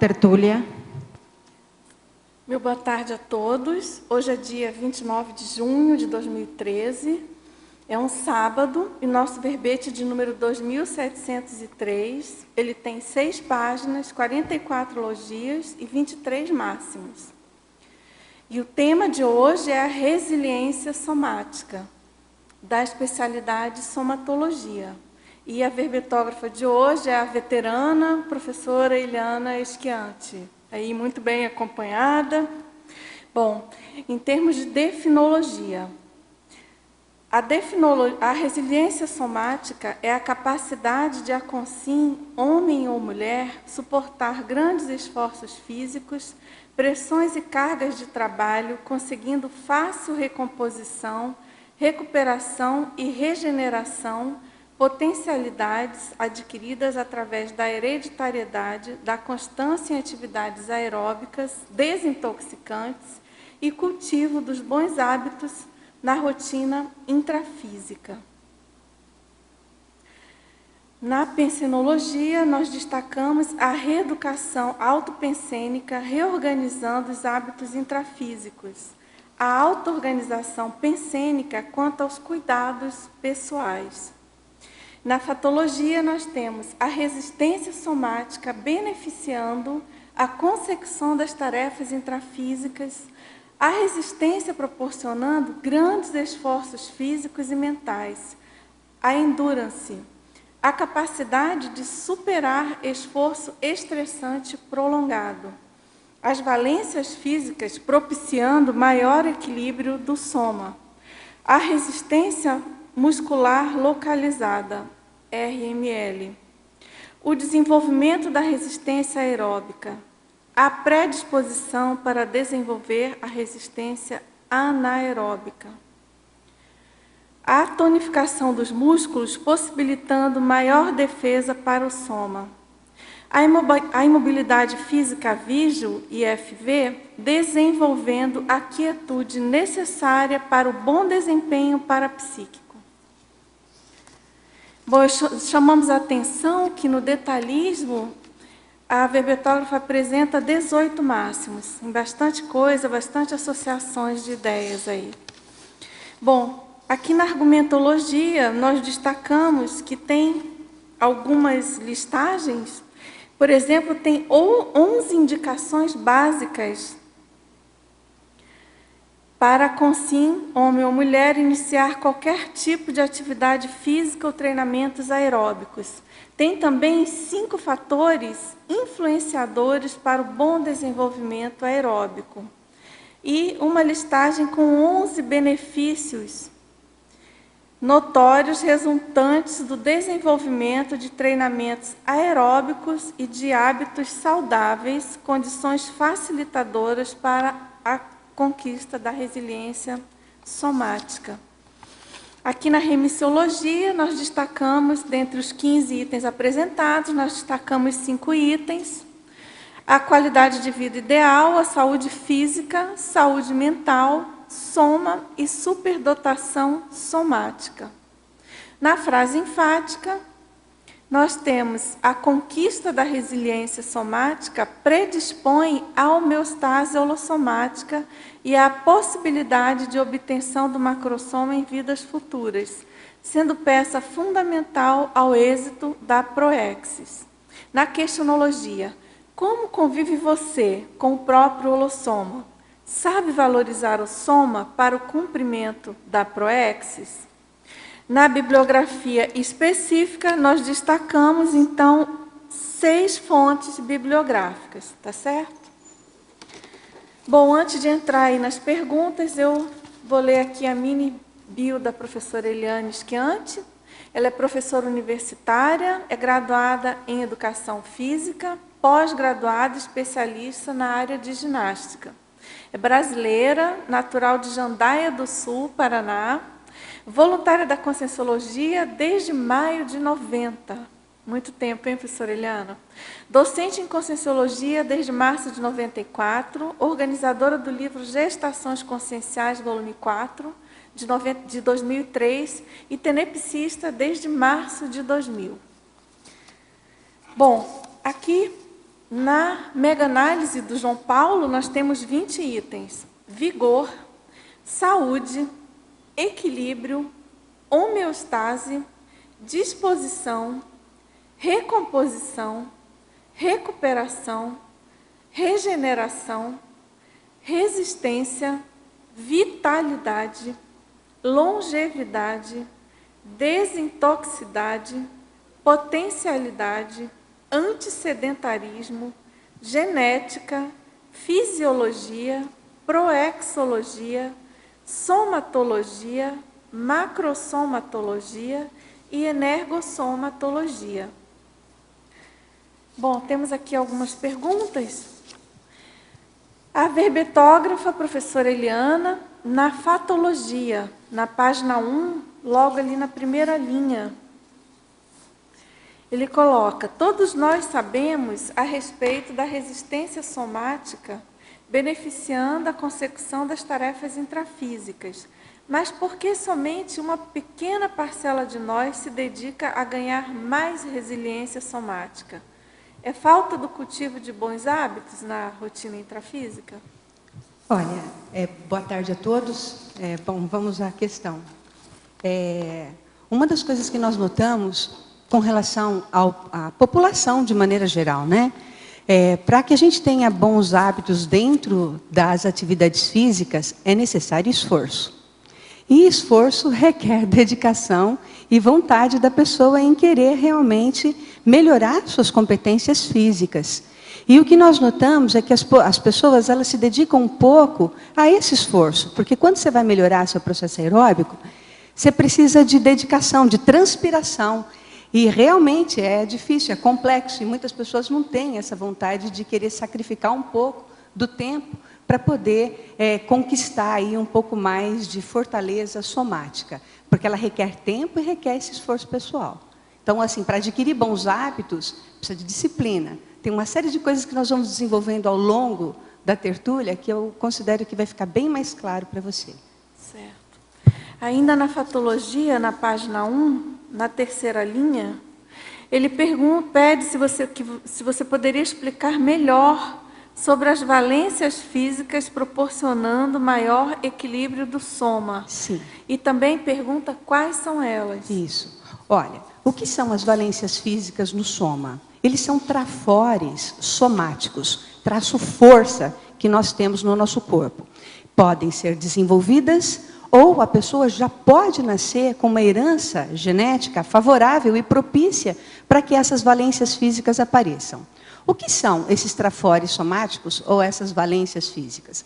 tertúlia. Meu boa tarde a todos. Hoje é dia 29 de junho de 2013. É um sábado e nosso verbete de número 2703. Ele tem 6 páginas, 44 logias e 23 máximos. E o tema de hoje é a resiliência somática, da especialidade somatologia. E a verbetógrafa de hoje é a veterana professora Eliana Esquiante, aí muito bem acompanhada. Bom, em termos de definologia, a resiliência somática é a capacidade de a consim, homem ou mulher, suportar grandes esforços físicos, pressões e cargas de trabalho, conseguindo fácil recomposição, recuperação e regeneração, potencialidades adquiridas através da hereditariedade, da constância em atividades aeróbicas, desintoxicantes e cultivo dos bons hábitos na rotina intrafísica. Na pensenologia, nós destacamos a reeducação autopensênica, reorganizando os hábitos intrafísicos, a auto-organização pensênica quanto aos cuidados pessoais. Na fatologia, nós temos a resistência somática beneficiando a consecução das tarefas intrafísicas, a resistência proporcionando grandes esforços físicos e mentais, a endurance, a capacidade de superar esforço estressante prolongado, as valências físicas propiciando maior equilíbrio do soma, a resistência muscular localizada, RML, o desenvolvimento da resistência aeróbica, a predisposição para desenvolver a resistência anaeróbica, a tonificação dos músculos possibilitando maior defesa para o soma, a imobilidade física vígil, IFV, desenvolvendo a quietude necessária para o bom desempenho parapsíquico. Bom, chamamos a atenção que no detalhismo a verbetógrafa apresenta 18 máximos, em bastante coisa, bastante associações de ideias aí. Bom, aqui na argumentologia nós destacamos que tem algumas listagens. Por exemplo, tem 11 indicações básicas para consim, homem ou mulher, iniciar qualquer tipo de atividade física ou treinamentos aeróbicos. Tem também 5 fatores influenciadores para o bom desenvolvimento aeróbico. E uma listagem com 11 benefícios notórios resultantes do desenvolvimento de treinamentos aeróbicos e de hábitos saudáveis, condições facilitadoras para a conquista da resiliência somática. Aqui na remissiologia, nós destacamos, dentre os 15 itens apresentados, nós destacamos 5 itens. A qualidade de vida ideal, a saúde física, saúde mental, soma e superdotação somática. Na frase enfática, nós temos a conquista da resiliência somática predispõe à homeostase holossomática e à possibilidade de obtenção do macrosoma em vidas futuras, sendo peça fundamental ao êxito da proexis. Na questionologia, como convive você com o próprio holossoma? Sabe valorizar o soma para o cumprimento da proexis? Na bibliografia específica, nós destacamos, então, 6 fontes bibliográficas, tá certo? Bom, antes de entrar aí nas perguntas, eu vou ler aqui a mini bio da professora Eliana Esquiante. Ela é professora universitária, é graduada em Educação Física, pós-graduada especialista na área de ginástica. É brasileira, natural de Jandaia do Sul, Paraná, voluntária da Conscienciologia desde maio de 90. Muito tempo, hein, professora Eliana? Docente em Conscienciologia desde março de 94, organizadora do livro Gestações Conscienciais, volume 4, de 2003, e tenepsista desde março de 2000. Bom, aqui Na mega-análise do João Paulo, nós temos 20 itens: vigor, saúde, equilíbrio, homeostase, disposição, recomposição, recuperação, regeneração, resistência, vitalidade, longevidade, desintoxicidade, potencialidade, antissedentarismo, genética, fisiologia, proexologia, somatologia, macrosomatologia e energossomatologia. Bom, temos aqui algumas perguntas. A verbetógrafa, professora Eliana, na fatologia, na página 1, logo ali na primeira linha, ele coloca: todos nós sabemos a respeito da resistência somática, beneficiando a consecução das tarefas intrafísicas. Mas por que somente uma pequena parcela de nós se dedica a ganhar mais resiliência somática? É falta do cultivo de bons hábitos na rotina intrafísica? Olha, boa tarde a todos. Bom, vamos à questão. Uma das coisas que nós notamos com relação à população de maneira geral, né? Para que a gente tenha bons hábitos dentro das atividades físicas, é necessário esforço. E esforço requer dedicação e vontade da pessoa em querer realmente melhorar suas competências físicas. E o que nós notamos é que as pessoas elas se dedicam um pouco a esse esforço, porque quando você vai melhorar seu processo aeróbico, você precisa de dedicação, de transpiração. E realmente é difícil, é complexo, e muitas pessoas não têm essa vontade de querer sacrificar um pouco do tempo para poder conquistar aí um pouco mais de fortaleza somática, porque ela requer tempo e requer esse esforço pessoal. Então, assim, para adquirir bons hábitos, precisa de disciplina. Tem uma série de coisas que nós vamos desenvolvendo ao longo da tertúlia que eu considero que vai ficar bem mais claro para você. Certo. Ainda na fatologia, na página 1, na terceira linha, ele pede se você poderia explicar melhor sobre as valências físicas proporcionando maior equilíbrio do soma. Sim. E também pergunta quais são elas. Isso. Olha, o que são as valências físicas no soma? Eles são trafores somáticos, traço-força que nós temos no nosso corpo. Podem ser desenvolvidas ou a pessoa já pode nascer com uma herança genética favorável e propícia para que essas valências físicas apareçam. O que são esses trafores somáticos ou essas valências físicas?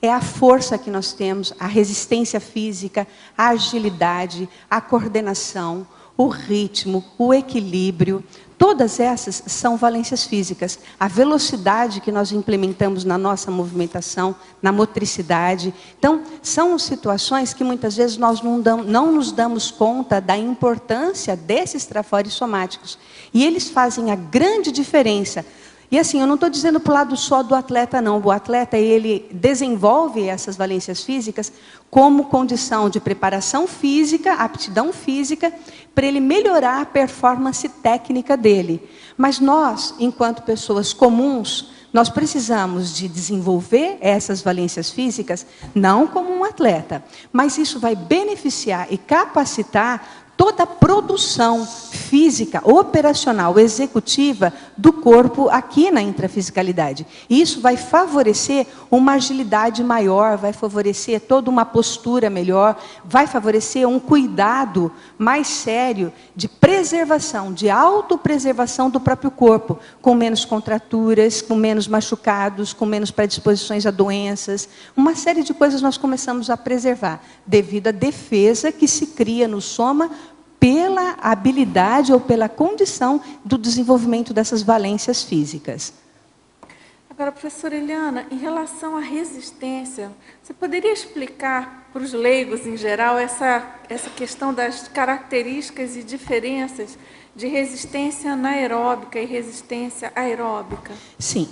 É a força que nós temos, a resistência física, a agilidade, a coordenação, o ritmo, o equilíbrio. Todas essas são valências físicas. A velocidade que nós implementamos na nossa movimentação, na motricidade. Então, são situações que muitas vezes nós não nos damos conta da importância desses trafores somáticos. E eles fazem a grande diferença. E assim, eu não estou dizendo para o lado só do atleta, não. O atleta, ele desenvolve essas valências físicas como condição de preparação física, aptidão física, para ele melhorar a performance técnica dele. Mas nós, enquanto pessoas comuns, nós precisamos de desenvolver essas valências físicas, não como um atleta, mas isso vai beneficiar e capacitar toda a produção física, operacional, executiva do corpo aqui na intrafisicalidade. E isso vai favorecer uma agilidade maior, vai favorecer toda uma postura melhor, vai favorecer um cuidado mais sério de preservação, de autopreservação do próprio corpo, com menos contraturas, com menos machucados, com menos predisposições a doenças. Uma série de coisas nós começamos a preservar, devido à defesa que se cria no soma pela habilidade ou pela condição do desenvolvimento dessas valências físicas. Agora, professora Eliana, em relação à resistência, você poderia explicar para os leigos em geral essa questão das características e diferenças de resistência anaeróbica e resistência aeróbica? Sim.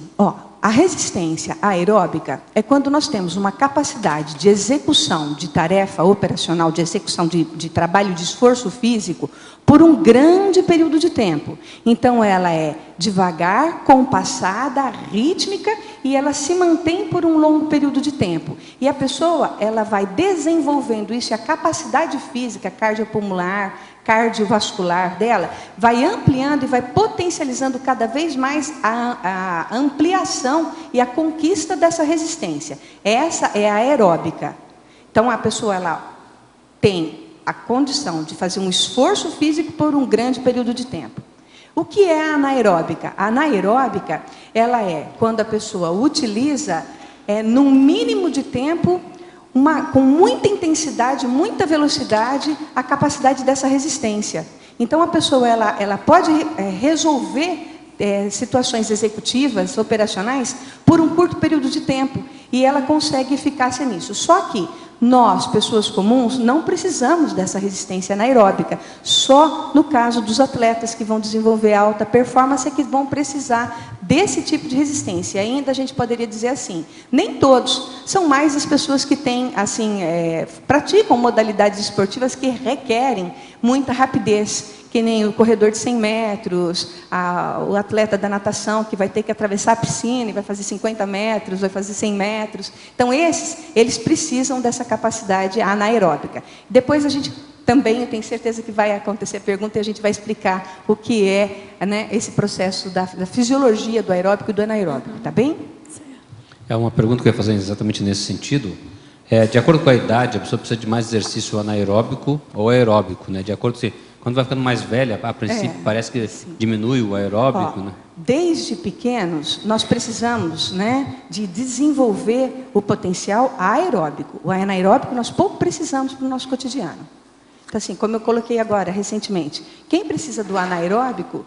A resistência aeróbica é quando nós temos uma capacidade de execução de tarefa operacional, de execução de trabalho de esforço físico, por um grande período de tempo. Então, ela é devagar, compassada, rítmica, e ela se mantém por um longo período de tempo. E a pessoa, ela vai desenvolvendo isso, e a capacidade física, cardiopulmonar, cardiovascular dela, vai ampliando e vai potencializando cada vez mais a ampliação e a conquista dessa resistência. Essa é a aeróbica. Então, a pessoa, ela tem a condição de fazer um esforço físico por um grande período de tempo. O que é a anaeróbica? A anaeróbica, ela é quando a pessoa utiliza, num mínimo de tempo, com muita intensidade, muita velocidade, a capacidade dessa resistência. Então, a pessoa ela pode resolver situações executivas, operacionais, por um curto período de tempo. E ela consegue eficácia nisso. Só que nós, pessoas comuns, não precisamos dessa resistência anaeróbica. Só no caso dos atletas que vão desenvolver alta performance é que vão precisar desse tipo de resistência. E ainda a gente poderia dizer assim, nem todos, são mais as pessoas que têm, assim, praticam modalidades esportivas que requerem muita rapidez, que nem o corredor de 100 metros, o atleta da natação, que vai ter que atravessar a piscina e vai fazer 50 metros, vai fazer 100 metros. Então, eles precisam dessa capacidade anaeróbica. Depois, a gente também, eu tenho certeza que vai acontecer a pergunta e a gente vai explicar o que é, né, esse processo da fisiologia do aeróbico e do anaeróbico, tá bem? É uma pergunta que eu ia fazer exatamente nesse sentido. De acordo com a idade, a pessoa precisa de mais exercício anaeróbico ou aeróbico, né? De acordo com quando vai ficando mais velha, a princípio parece que diminui o aeróbico, né? Desde pequenos, nós precisamos, né, de desenvolver o potencial aeróbico. O anaeróbico nós pouco precisamos para o nosso cotidiano. Então, assim, como eu coloquei agora, recentemente, quem precisa do anaeróbico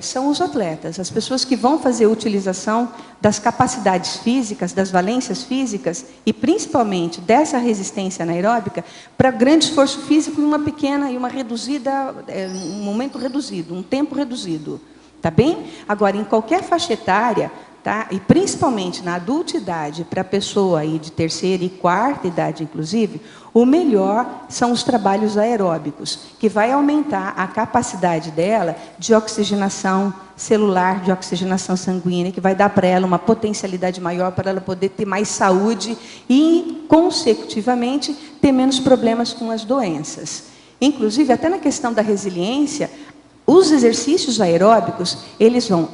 são os atletas, as pessoas que vão fazer utilização das capacidades físicas, das valências físicas, e principalmente dessa resistência anaeróbica, para grande esforço físico em uma pequena e uma reduzida, um momento reduzido, um tempo reduzido. Tá bem? Agora, em qualquer faixa etária, tá? E principalmente na adultidade, para a pessoa aí de terceira e quarta idade, inclusive, o melhor são os trabalhos aeróbicos, que vai aumentar a capacidade dela de oxigenação celular, de oxigenação sanguínea, que vai dar para ela uma potencialidade maior para ela poder ter mais saúde e, consecutivamente, ter menos problemas com as doenças. Inclusive, até na questão da resiliência, os exercícios aeróbicos, eles vão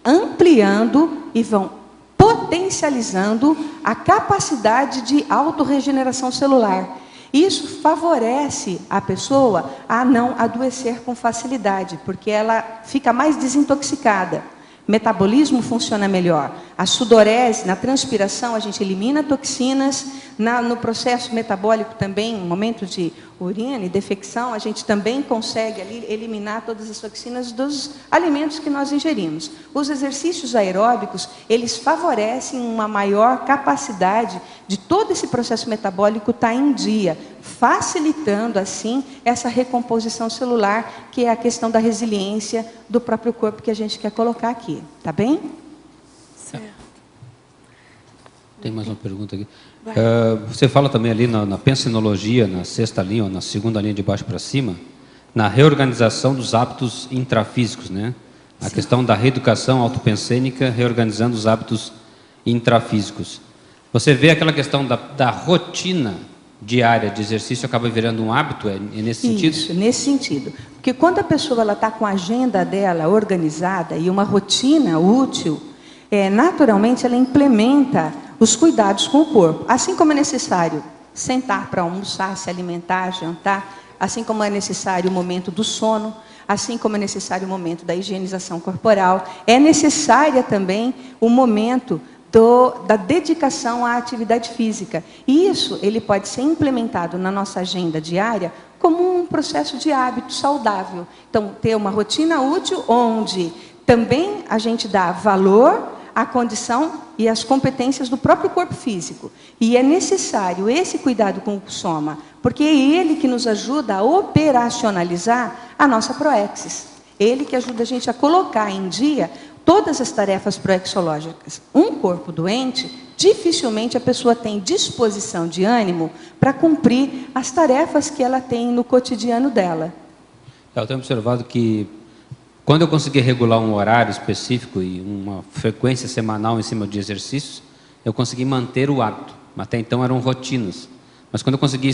ampliando e vão potencializando a capacidade de autorregeneração celular. Isso favorece a pessoa a não adoecer com facilidade, porque ela fica mais desintoxicada. O metabolismo funciona melhor. A sudorese, na transpiração, a gente elimina toxinas. No processo metabólico também, no momento de urina e defecção, a gente também consegue ali eliminar todas as toxinas dos alimentos que nós ingerimos. Os exercícios aeróbicos, eles favorecem uma maior capacidade de todo esse processo metabólico estar em dia, facilitando, assim, essa recomposição celular, que é a questão da resiliência do próprio corpo que a gente quer colocar aqui. Tá bem? Certo. Tem mais uma pergunta aqui. Você fala também ali na pensinologia, na sexta linha ou na segunda linha de baixo para cima, na reorganização dos hábitos intrafísicos, né? A questão da reeducação autopensênica, reorganizando os hábitos intrafísicos. Você vê aquela questão da rotina diária de exercício acaba virando um hábito, nesse sentido? Isso, nesse sentido. Porque quando a pessoa está com a agenda dela organizada e uma rotina útil, naturalmente ela implementa os cuidados com o corpo. Assim como é necessário sentar para almoçar, se alimentar, jantar, assim como é necessário o momento do sono, assim como é necessário o momento da higienização corporal, é necessária também o momento da dedicação à atividade física. E isso ele pode ser implementado na nossa agenda diária como um processo de hábito saudável. Então, ter uma rotina útil onde também a gente dá valor à condição e às competências do próprio corpo físico. E é necessário esse cuidado com o soma, porque é ele que nos ajuda a operacionalizar a nossa proexis. Ele que ajuda a gente a colocar em dia todas as tarefas proexológicas. Um corpo doente, dificilmente a pessoa tem disposição de ânimo para cumprir as tarefas que ela tem no cotidiano dela. Eu tenho observado que, quando eu conseguir regular um horário específico e uma frequência semanal em cima de exercícios, eu consegui manter o hábito. Até então eram rotinas. Mas quando eu consegui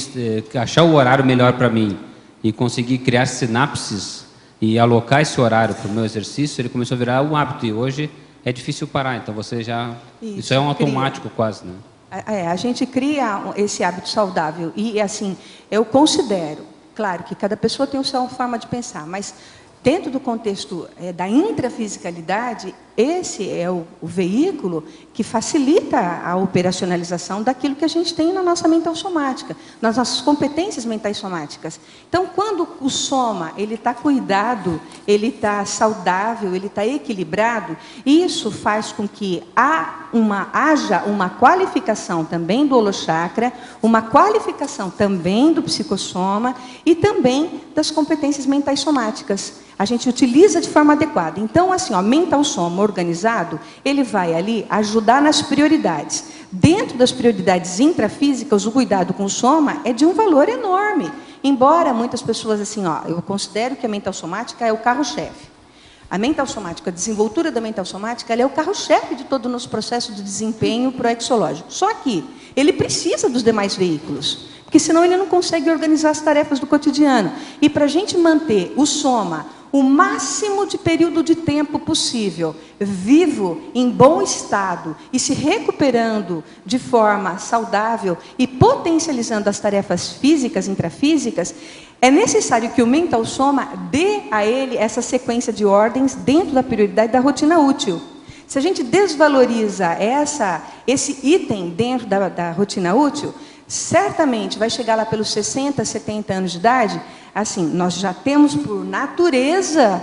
achar o horário melhor para mim e conseguir criar sinapses e alocar esse horário para o meu exercício, ele começou a virar um hábito. E hoje é difícil parar. Então você já... Isso é um automático quase, né? A gente cria esse hábito saudável. E, assim, eu considero, claro, que cada pessoa tem a sua forma de pensar, mas dentro do contexto da intrafisicalidade, esse é o veículo que facilita a operacionalização daquilo que a gente tem na nossa mental somática, nas nossas competências mentais somáticas. Então, quando o soma ele está cuidado, ele está saudável, ele está equilibrado, isso faz com que haja uma qualificação também do holochakra, uma qualificação também do psicossoma e também das competências mentais somáticas. A gente utiliza de forma adequada. Então, assim, mental soma organizado, ele vai ali ajudar nas prioridades. Dentro das prioridades intrafísicas, o cuidado com o soma é de um valor enorme. Embora muitas pessoas, assim, eu considero que a mental somática é o carro-chefe. A mental somática, a desenvoltura da mental somática, ela é o carro-chefe de todo o nosso processo de desempenho proexológico. Só que ele precisa dos demais veículos, porque senão ele não consegue organizar as tarefas do cotidiano. E para a gente manter o soma o máximo de período de tempo possível, vivo, em bom estado e se recuperando de forma saudável e potencializando as tarefas físicas, intrafísicas, é necessário que o mental soma dê a ele essa sequência de ordens dentro da prioridade da rotina útil. Se a gente desvaloriza esse item dentro da rotina útil, certamente vai chegar lá pelos 60, 70 anos de idade, assim, nós já temos por natureza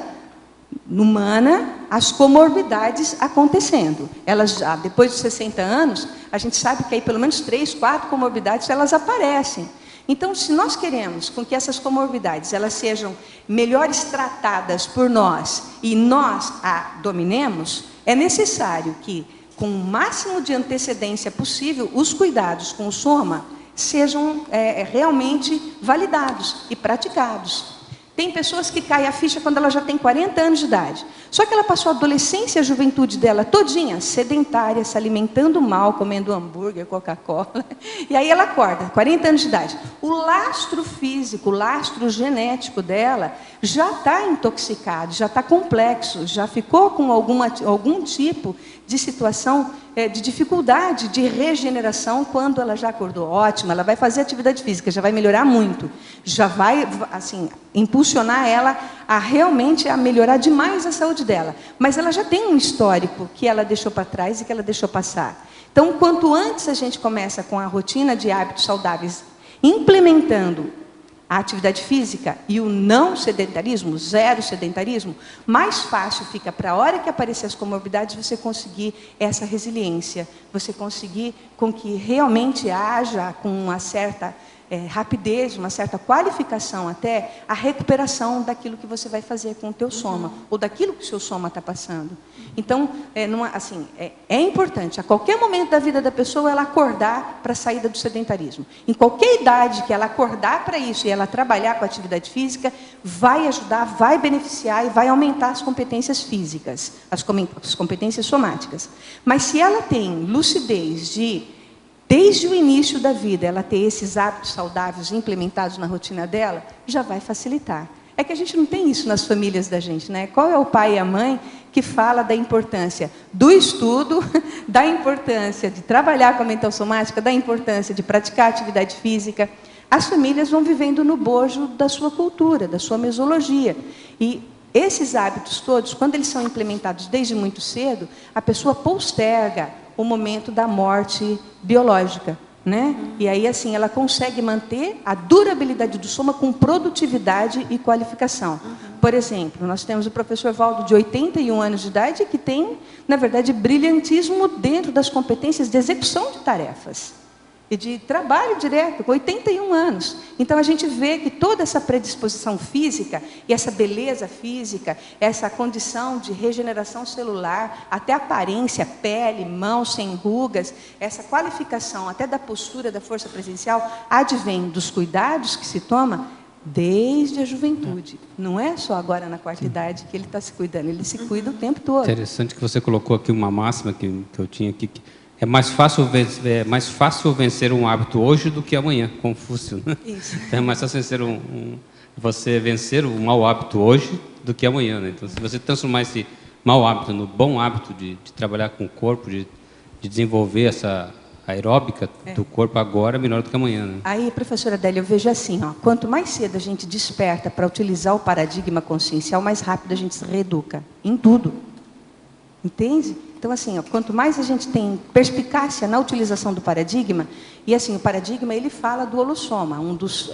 humana as comorbidades acontecendo. Elas já, depois dos 60 anos, a gente sabe que aí pelo menos 3, 4 comorbidades elas aparecem. Então, se nós queremos com que essas comorbidades elas sejam melhores tratadas por nós e nós a dominemos, é necessário que, com o máximo de antecedência possível, os cuidados com o soma sejam realmente validados e praticados. Tem pessoas que caem a ficha quando ela já tem 40 anos de idade. Só que ela passou a adolescência e a juventude dela todinha sedentária, se alimentando mal, comendo hambúrguer, Coca-Cola. E aí ela acorda, 40 anos de idade. O lastro físico, o lastro genético dela já está intoxicado, já está complexo, já ficou com algum tipo de situação de dificuldade de regeneração quando ela já acordou. Ótimo, ela vai fazer atividade física, já vai melhorar muito, já vai, assim, impulsionar ela a realmente a melhorar demais a saúde dela. Mas ela já tem um histórico que ela deixou para trás e que ela deixou passar. Então, quanto antes a gente começa com a rotina de hábitos saudáveis, implementando a atividade física e o não sedentarismo, zero sedentarismo, mais fácil fica para a hora que aparecer as comorbidades você conseguir essa resiliência, você conseguir com que realmente haja com uma certa rapidez, uma certa qualificação até a recuperação daquilo que você vai fazer com o teu soma, ou daquilo que o seu soma está passando. Então, é importante, a qualquer momento da vida da pessoa, ela acordar para a saída do sedentarismo. Em qualquer idade que ela acordar para isso e ela trabalhar com a atividade física, vai ajudar, vai beneficiar e vai aumentar as competências físicas, as competências somáticas. Mas se ela tem lucidez desde o início da vida, ela ter esses hábitos saudáveis implementados na rotina dela, já vai facilitar. É que a gente não tem isso nas famílias da gente, né? Qual é o pai e a mãe que fala da importância do estudo, da importância de trabalhar com a mental somática, da importância de praticar atividade física? As famílias vão vivendo no bojo da sua cultura, da sua mesologia. E esses hábitos todos, quando eles são implementados desde muito cedo, a pessoa posterga o momento da morte biológica, né? E aí, assim, ela consegue manter a durabilidade do soma com produtividade e qualificação. Por exemplo, nós temos o professor Valdo, de 81 anos de idade, que tem, na verdade, brilhantismo dentro das competências de execução de tarefas e de trabalho direto, com 81 anos. Então, a gente vê que toda essa predisposição física e essa beleza física, essa condição de regeneração celular, até aparência, pele, mãos sem rugas, essa qualificação até da postura, da força presencial, advém dos cuidados que se toma desde a juventude. Não é só agora na quarta idade que ele está se cuidando, ele se cuida o tempo todo. Interessante que você colocou aqui uma máxima que eu tinha aqui, que é mais fácil vencer um hábito hoje do que amanhã, Confúcio, né? Isso. Então é mais fácil você vencer um mau hábito hoje do que amanhã, né? Então, se você transformar esse mau hábito no bom hábito de trabalhar com o corpo, de desenvolver essa aeróbica do corpo agora, melhor do que amanhã, né? Aí, professora Adélia, eu vejo assim, ó, quanto mais cedo a gente desperta para utilizar o paradigma consciencial, mais rápido a gente se reeduca, em tudo. Entende? Então, assim, ó, quanto mais a gente tem perspicácia na utilização do paradigma, e assim, o paradigma, ele fala do holossoma, um dos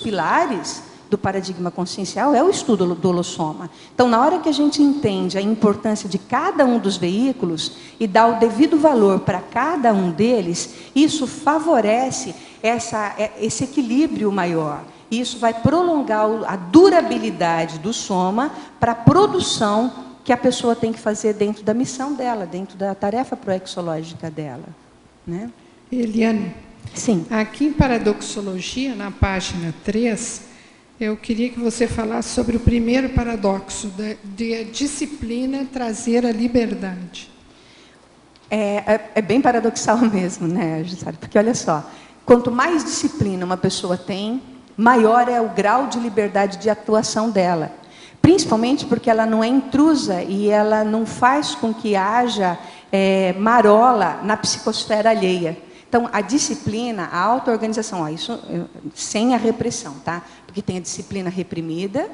pilares do paradigma consciencial é o estudo do holossoma. Então, na hora que a gente entende a importância de cada um dos veículos e dá o devido valor para cada um deles, isso favorece esse equilíbrio maior. Isso vai prolongar a durabilidade do soma para a produção que a pessoa tem que fazer dentro da missão dela, dentro da tarefa proexológica dela, né? Eliane, sim. Aqui em Paradoxologia, na página 3, eu queria que você falasse sobre o primeiro paradoxo, de a disciplina trazer a liberdade. É bem paradoxal mesmo, né, Jussara? Porque, olha só, quanto mais disciplina uma pessoa tem, maior é o grau de liberdade de atuação dela. Principalmente porque ela não é intrusa e ela não faz com que haja marola na psicosfera alheia. Então, a disciplina, a auto-organização, isso sem a repressão, tá? Porque tem a disciplina reprimida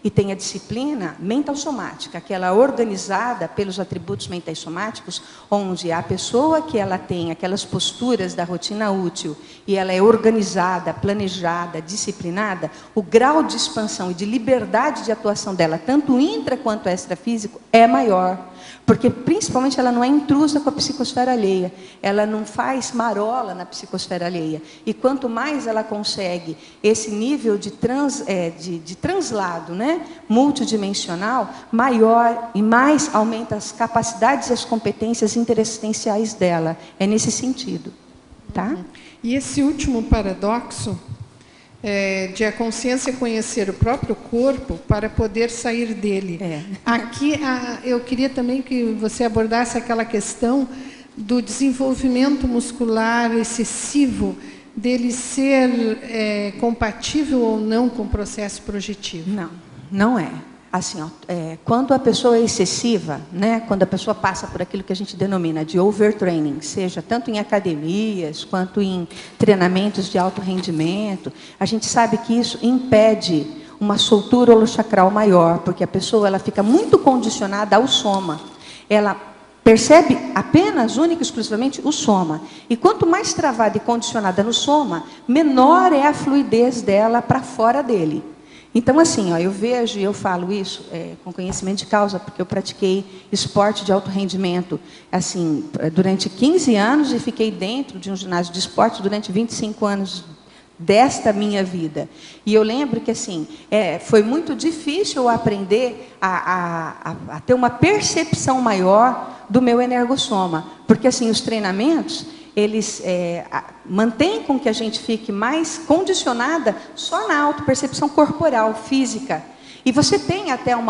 e tem a disciplina mental somática, aquela organizada pelos atributos mentais somáticos, onde a pessoa que ela tem aquelas posturas da rotina útil e ela é organizada, planejada, disciplinada, o grau de expansão e de liberdade de atuação dela, tanto intra quanto extrafísico, é maior. Porque, principalmente, ela não é intrusa com a psicosfera alheia. Ela não faz marola na psicosfera alheia. E quanto mais ela consegue esse nível de translado, né, multidimensional, maior e mais aumenta as capacidades e as competências interessenciais dela. É nesse sentido. Tá? E esse último paradoxo, de a consciência conhecer o próprio corpo para poder sair dele. Aqui, eu queria também que você abordasse aquela questão do desenvolvimento muscular excessivo, dele ser compatível ou não com o processo projetivo. Não, não é. Assim, ó, quando a pessoa é excessiva, né, quando a pessoa passa por aquilo que a gente denomina de overtraining, seja tanto em academias quanto em treinamentos de alto rendimento, a gente sabe que isso impede uma soltura holochacral maior, porque a pessoa ela fica muito condicionada ao soma. Ela percebe apenas, única e exclusivamente, o soma. E quanto mais travada e condicionada no soma, menor é a fluidez dela para fora dele. Então, assim, ó, eu vejo e eu falo isso com conhecimento de causa, porque eu pratiquei esporte de alto rendimento assim, durante 15 anos e fiquei dentro de um ginásio de esporte durante 25 anos desta minha vida. E eu lembro que assim, foi muito difícil eu aprender a ter uma percepção maior do meu energossoma, porque assim, os treinamentos, eles mantêm com que a gente fique mais condicionada só na autopercepção corporal, física. E você tem até um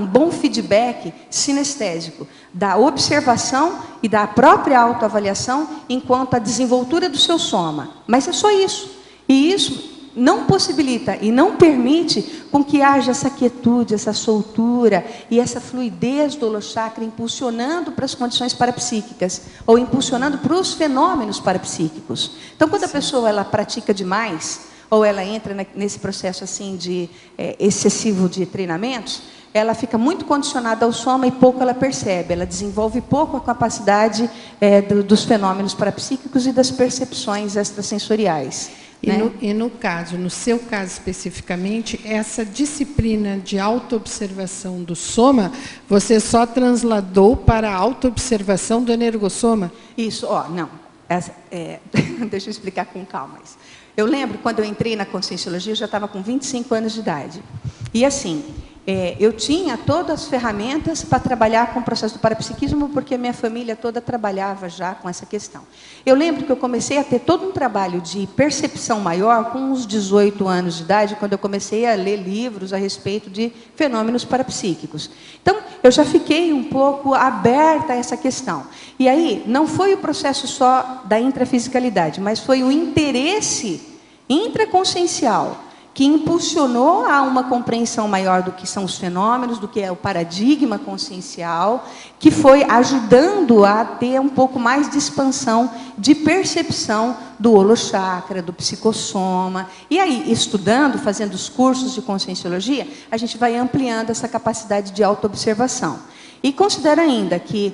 bom feedback sinestésico da observação e da própria autoavaliação enquanto a desenvoltura do seu soma. Mas é só isso. E isso não possibilita e não permite com que haja essa quietude, essa soltura e essa fluidez do holochakra impulsionando para as condições parapsíquicas ou impulsionando para os fenômenos parapsíquicos. Então, quando a pessoa ela pratica demais ou ela entra nesse processo assim de excessivo de treinamentos, ela fica muito condicionada ao soma e pouco ela percebe, ela desenvolve pouco a capacidade dos fenômenos parapsíquicos e das percepções extrasensoriais. E no seu caso especificamente, essa disciplina de autoobservação do soma, você só transladou para a autoobservação do energossoma? Isso, não. Deixa eu explicar com calma isso. Eu lembro, quando eu entrei na Conscienciologia, eu já estava com 25 anos de idade. E assim, eu tinha todas as ferramentas para trabalhar com o processo do parapsiquismo, porque a minha família toda trabalhava já com essa questão. Eu lembro que eu comecei a ter todo um trabalho de percepção maior com uns 18 anos de idade, quando eu comecei a ler livros a respeito de fenômenos parapsíquicos. Então, eu já fiquei um pouco aberta a essa questão. E aí, não foi o processo só da intrafisicalidade, mas foi o interesse intraconsciencial que impulsionou a uma compreensão maior do que são os fenômenos, do que é o paradigma consciencial, que foi ajudando a ter um pouco mais de expansão de percepção do holochakra, do psicossoma. E aí, estudando, fazendo os cursos de conscienciologia, a gente vai ampliando essa capacidade de autoobservação. E considero ainda que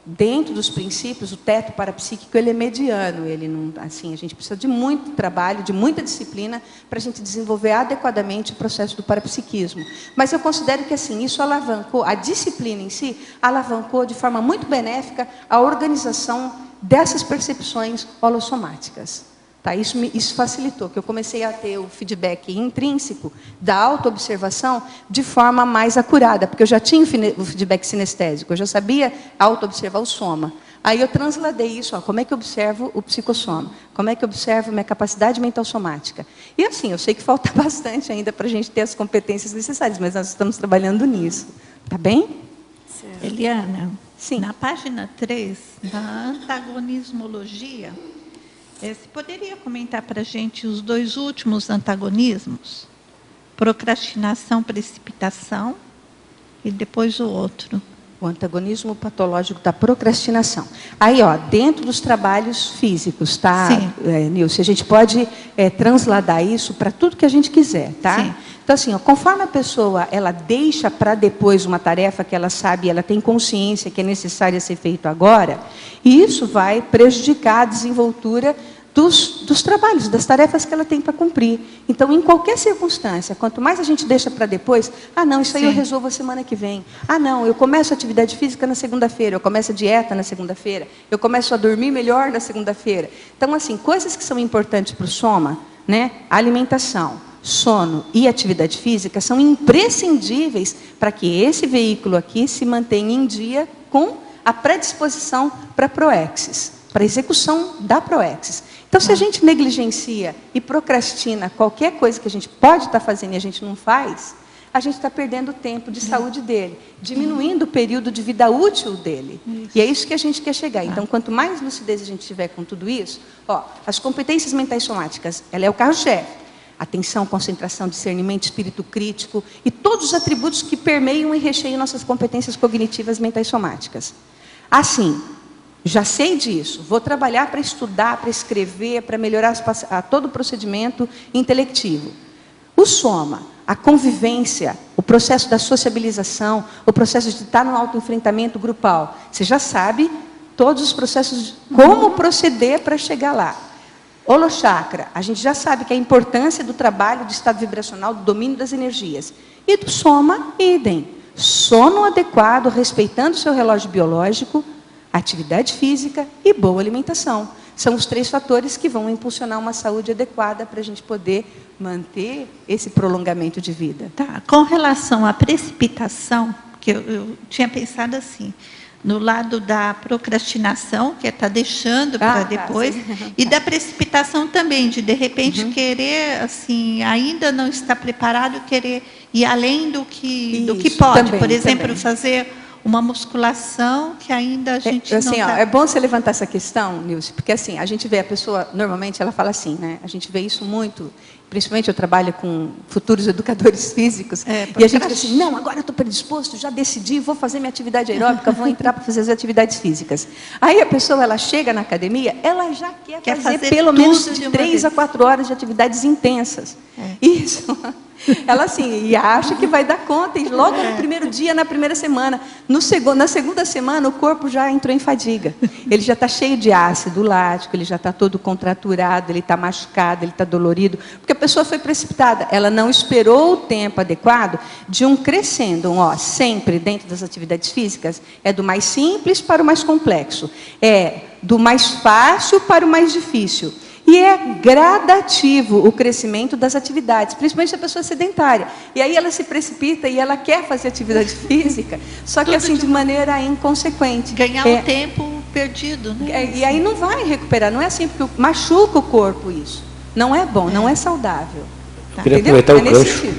dentro dos princípios, o teto parapsíquico ele é mediano, ele não, assim, a gente precisa de muito trabalho, de muita disciplina para a gente desenvolver adequadamente o processo do parapsiquismo. Mas eu considero que assim, isso alavancou, a disciplina em si, alavancou de forma muito benéfica a organização dessas percepções holossomáticas. Tá? Isso facilitou, que eu comecei a ter o feedback intrínseco da autoobservação de forma mais acurada, porque eu já tinha o feedback sinestésico, eu já sabia autoobservar o soma. Aí eu transladei isso, como é que eu observo o psicossoma, como é que eu observo minha capacidade mental somática. E assim, eu sei que falta bastante ainda para a gente ter as competências necessárias, mas nós estamos trabalhando nisso. Tá bem? Certo. Eliana, sim. Na página 3, da antagonismologia, você poderia comentar para a gente os dois últimos antagonismos? Procrastinação, precipitação e depois o outro. O antagonismo patológico da procrastinação. Aí, dentro dos trabalhos físicos, tá, Nilce? A gente pode transladar isso para tudo que a gente quiser, tá? Sim. Então, assim, conforme a pessoa ela deixa para depois uma tarefa que ela sabe, ela tem consciência que é necessária ser feito agora, e isso vai prejudicar a desenvoltura dos trabalhos, das tarefas que ela tem para cumprir. Então, em qualquer circunstância, quanto mais a gente deixa para depois, não, isso aí eu resolvo a semana que vem. Não, eu começo a atividade física na segunda-feira, eu começo a dieta na segunda-feira, eu começo a dormir melhor na segunda-feira. Então, assim, coisas que são importantes para o soma, né? Alimentação, sono e atividade física são imprescindíveis para que esse veículo aqui se mantenha em dia com a predisposição para a proexis, para a execução da proexis. Então, se a gente negligencia e procrastina qualquer coisa que a gente pode estar fazendo e a gente não faz, a gente está perdendo o tempo de saúde dele, diminuindo o período de vida útil dele. E é isso que a gente quer chegar. Então, quanto mais lucidez a gente tiver com tudo isso, as competências mentais somáticas, ela é o carro-chefe. Atenção, concentração, discernimento, espírito crítico e todos os atributos que permeiam e recheiam nossas competências cognitivas mentais somáticas. Assim, já sei disso, vou trabalhar para estudar, para escrever, para melhorar todo o procedimento intelectivo. O soma, a convivência, o processo da sociabilização, o processo de estar no autoenfrentamento grupal. Você já sabe todos os processos, como proceder para chegar lá. Holochakra, a gente já sabe que a importância do trabalho de estado vibracional, do domínio das energias. E do soma, idem. Sono adequado, respeitando o seu relógio biológico, atividade física e boa alimentação. São os 3 fatores que vão impulsionar uma saúde adequada para a gente poder manter esse prolongamento de vida. Tá. Com relação à precipitação, que eu tinha pensado assim, no lado da procrastinação, que está deixando para depois, e da precipitação também, de repente querer, assim, ainda não estar preparado, querer ir além do que pode. Também, por exemplo, fazer uma musculação que ainda a gente não tá... É bom você levantar essa questão, Nilce, porque assim, a gente vê a pessoa, normalmente ela fala assim, né? A gente vê isso muito, principalmente eu trabalho com futuros educadores físicos, e a gente diz assim, não, agora eu estou predisposto, já decidi, vou fazer minha atividade aeróbica, vou entrar para fazer as atividades físicas. Aí a pessoa, ela chega na academia, ela já quer fazer pelo menos de 3 a 4 horas de atividades intensas. Isso... Ela assim, e acha que vai dar conta, e logo no primeiro dia, na primeira semana, na segunda semana, o corpo já entrou em fadiga. Ele já está cheio de ácido lático, ele já está todo contraturado, ele está machucado, ele está dolorido, porque a pessoa foi precipitada, ela não esperou o tempo adequado de um crescendo, sempre dentro das atividades físicas, é do mais simples para o mais complexo, é do mais fácil para o mais difícil. E é gradativo o crescimento das atividades, principalmente a pessoa sedentária. E aí ela se precipita e ela quer fazer atividade física, só que assim de maneira inconsequente. Ganhar o tempo perdido, né? E aí não vai recuperar, não é assim, porque machuca o corpo isso. Não é bom, não é saudável. Eu queria aproveitar o gancho.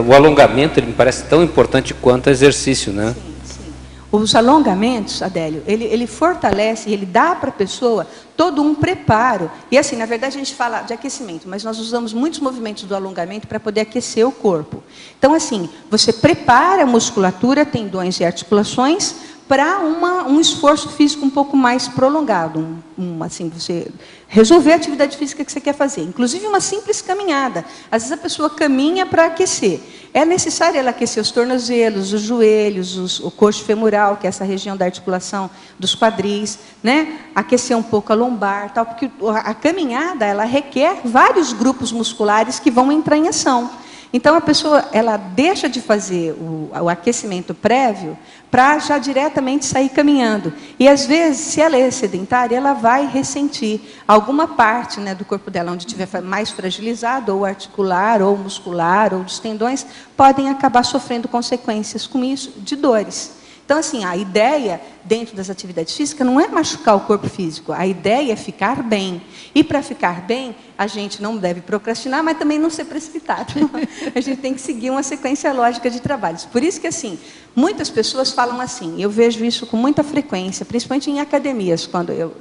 O alongamento, ele me parece tão importante quanto o exercício, né? Sim. Os alongamentos, Adélio, ele fortalece, ele dá para a pessoa todo um preparo. E assim, na verdade, a gente fala de aquecimento, mas nós usamos muitos movimentos do alongamento para poder aquecer o corpo. Então, assim, você prepara a musculatura, tendões e articulações para um esforço físico um pouco mais prolongado. Assim, você resolver a atividade física que você quer fazer. Inclusive uma simples caminhada. Às vezes a pessoa caminha para aquecer. É necessário ela aquecer os tornozelos, os joelhos, o coxo femoral, que é essa região da articulação dos quadris, né? Aquecer um pouco a lombar, tal, porque a caminhada ela requer vários grupos musculares que vão entrar em ação. Então, a pessoa ela deixa de fazer o aquecimento prévio para já diretamente sair caminhando. E, às vezes, se ela é sedentária, ela vai ressentir alguma parte, né, do corpo dela, onde estiver mais fragilizado, ou articular, ou muscular, ou dos tendões, podem acabar sofrendo consequências com isso, de dores. Então, assim, a ideia dentro das atividades físicas não é machucar o corpo físico, a ideia é ficar bem. E para ficar bem, a gente não deve procrastinar, mas também não ser precipitado. A gente tem que seguir uma sequência lógica de trabalhos. Por isso que, assim, muitas pessoas falam assim, eu vejo isso com muita frequência, principalmente em academias, quando eu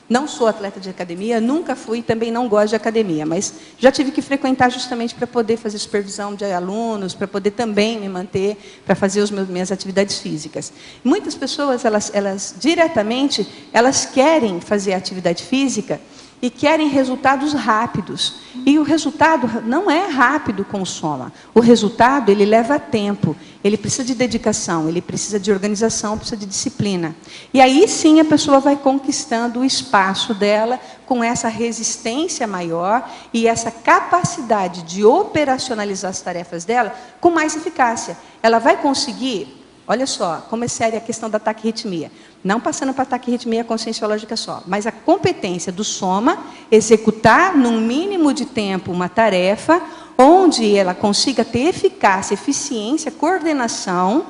não sou atleta de academia, nunca fui, também não gosto de academia, mas já tive que frequentar justamente para poder fazer supervisão de alunos, para poder também me manter, para fazer minhas atividades físicas. Muitas pessoas, elas diretamente, elas querem fazer atividade física e querem resultados rápidos. E o resultado não é rápido com o soma. O resultado, ele leva tempo. Ele precisa de dedicação, ele precisa de organização, precisa de disciplina. E aí sim a pessoa vai conquistando o espaço dela com essa resistência maior e essa capacidade de operacionalizar as tarefas dela com mais eficácia. Ela vai conseguir... Olha só, como é séria a questão da taquirritmia. Não passando para a taquirritmia conscienciológica só, mas a competência do soma, executar num mínimo de tempo uma tarefa, onde ela consiga ter eficácia, eficiência, coordenação,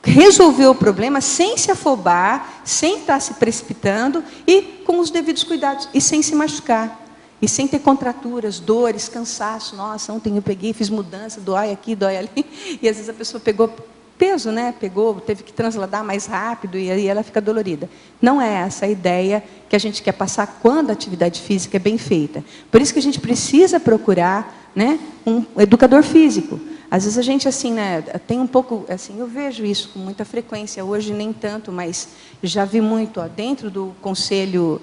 resolver o problema sem se afobar, sem estar se precipitando e com os devidos cuidados, e sem se machucar. E sem ter contraturas, dores, cansaço. Nossa, ontem eu peguei, fiz mudança, dói aqui, dói ali. E às vezes a pessoa pegou... peso, né? Pegou, teve que transladar mais rápido e aí ela fica dolorida. Não é essa a ideia que a gente quer passar quando a atividade física é bem feita. Por isso que a gente precisa procurar, né, um educador físico. Às vezes a gente assim, né, tem um pouco, assim, eu vejo isso com muita frequência, hoje nem tanto, mas já vi muito, ó, dentro do Conselho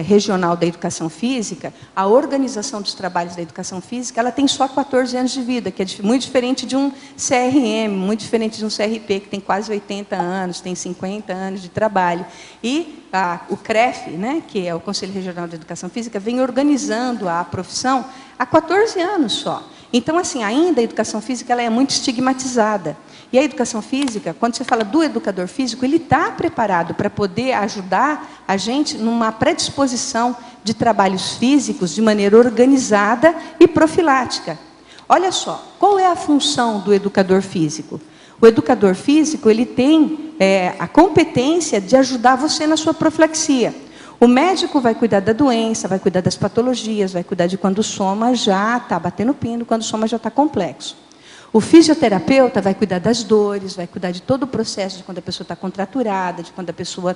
Regional da Educação Física, a organização dos trabalhos da educação física, ela tem só 14 anos de vida, que é muito diferente de um CRM, muito diferente de um CRP, que tem quase 80 anos, tem 50 anos de trabalho. E o CREF, né, que é o Conselho Regional de Educação Física, vem organizando a profissão há 14 anos só. Então, assim, ainda a educação física ela é muito estigmatizada. E a educação física, quando você fala do educador físico, ele está preparado para poder ajudar a gente numa predisposição de trabalhos físicos de maneira organizada e profilática. Olha só, qual é a função do educador físico? O educador físico ele tem a competência de ajudar você na sua profilaxia. O médico vai cuidar da doença, vai cuidar das patologias, vai cuidar de quando o soma já está batendo pino, quando o soma já está complexo. O fisioterapeuta vai cuidar das dores, vai cuidar de todo o processo de quando a pessoa está contraturada, de quando a pessoa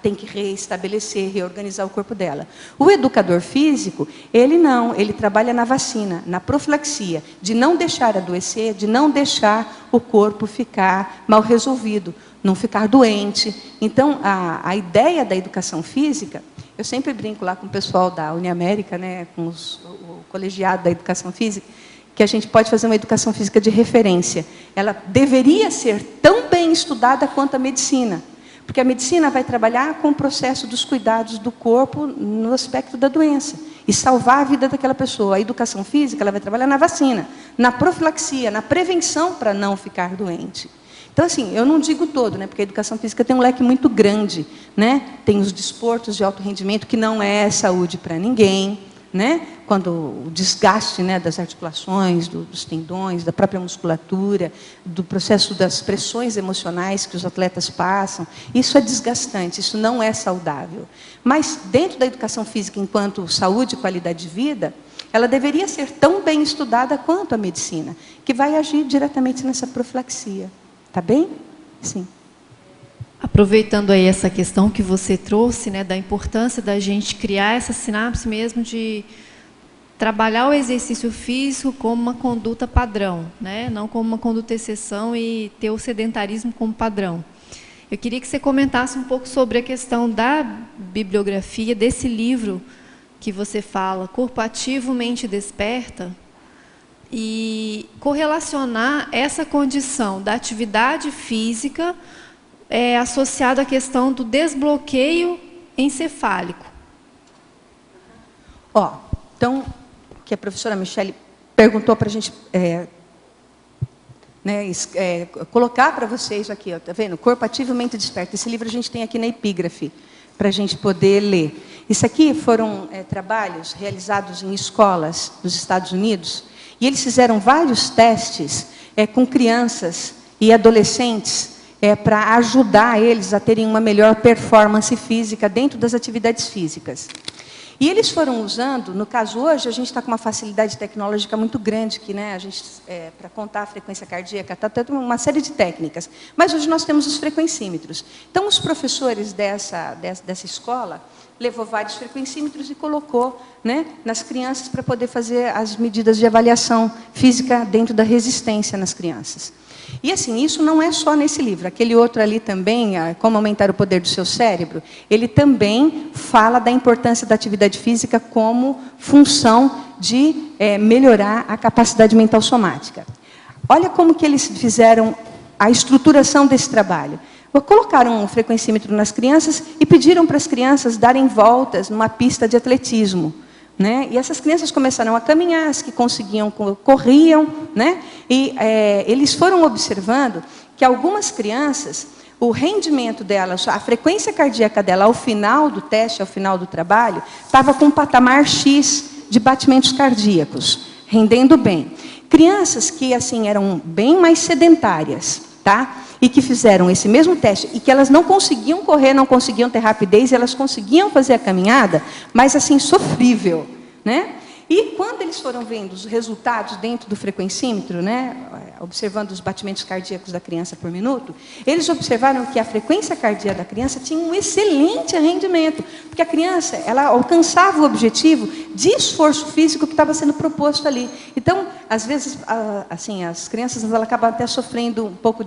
tem que reestabelecer, reorganizar o corpo dela. O educador físico, ele não, ele trabalha na vacina, na profilaxia, de não deixar adoecer, de não deixar o corpo ficar mal resolvido, não ficar doente. Então, a ideia da educação física, eu sempre brinco lá com o pessoal da Uniamérica, né, com o colegiado da educação física, que a gente pode fazer uma educação física de referência. Ela deveria ser tão bem estudada quanto a medicina, porque a medicina vai trabalhar com o processo dos cuidados do corpo no aspecto da doença e salvar a vida daquela pessoa. A educação física ela vai trabalhar na vacina, na profilaxia, na prevenção para não ficar doente. Então, assim, eu não digo todo, né, porque a educação física tem um leque muito grande, né? Tem os desportos de alto rendimento, que não é saúde para ninguém, né? Quando o desgaste, né, das articulações, dos tendões, da própria musculatura, do processo das pressões emocionais que os atletas passam, isso é desgastante, isso não é saudável. Mas, dentro da educação física, enquanto saúde e qualidade de vida, ela deveria ser tão bem estudada quanto a medicina, que vai agir diretamente nessa profilaxia. Tá bem? Sim. Aproveitando aí essa questão que você trouxe, né, da importância da gente criar essa sinapse mesmo de trabalhar o exercício físico como uma conduta padrão, né, não como uma conduta exceção e ter o sedentarismo como padrão. Eu queria que você comentasse um pouco sobre a questão da bibliografia desse livro que você fala, Corpo Ativo, Mente Desperta, e correlacionar essa condição da atividade física associada à questão do desbloqueio encefálico. Então, que a professora Michele perguntou para a gente colocar para vocês aqui, tá vendo? Corpo Ativo, Mente Desperta. Esse livro a gente tem aqui na epígrafe, para a gente poder ler. Isso aqui foram trabalhos realizados em escolas dos Estados Unidos, e eles fizeram vários testes com crianças e adolescentes para ajudar eles a terem uma melhor performance física dentro das atividades físicas. E eles foram usando, no caso hoje, a gente está com uma facilidade tecnológica muito grande, que, né, a gente, para contar a frequência cardíaca, está tendo uma série de técnicas. Mas hoje nós temos os frequencímetros. Então, os professores dessa escola levou vários frequencímetros e colocou, né, nas crianças para poder fazer as medidas de avaliação física dentro da resistência nas crianças. E, assim, isso não é só nesse livro. Aquele outro ali também, Como Aumentar o Poder do Seu Cérebro, ele também fala da importância da atividade física como função de melhorar a capacidade mental somática. Olha como que eles fizeram a estruturação desse trabalho. Colocaram um frequencímetro nas crianças e pediram para as crianças darem voltas numa pista de atletismo, né? E essas crianças começaram a caminhar, as que conseguiam, corriam, né? E eles foram observando que algumas crianças, o rendimento delas, a frequência cardíaca dela ao final do teste, ao final do trabalho, estava com um patamar X de batimentos cardíacos, rendendo bem. Crianças que, assim, eram bem mais sedentárias, tá? E que fizeram esse mesmo teste, e que elas não conseguiam correr, não conseguiam ter rapidez, elas conseguiam fazer a caminhada, mas, assim, sofrível, né? E quando eles foram vendo os resultados dentro do frequencímetro, né, observando os batimentos cardíacos da criança por minuto, eles observaram que a frequência cardíaca da criança tinha um excelente rendimento, porque a criança, ela alcançava o objetivo de esforço físico que estava sendo proposto ali. Então, às vezes, assim, as crianças elas acabam até sofrendo um pouco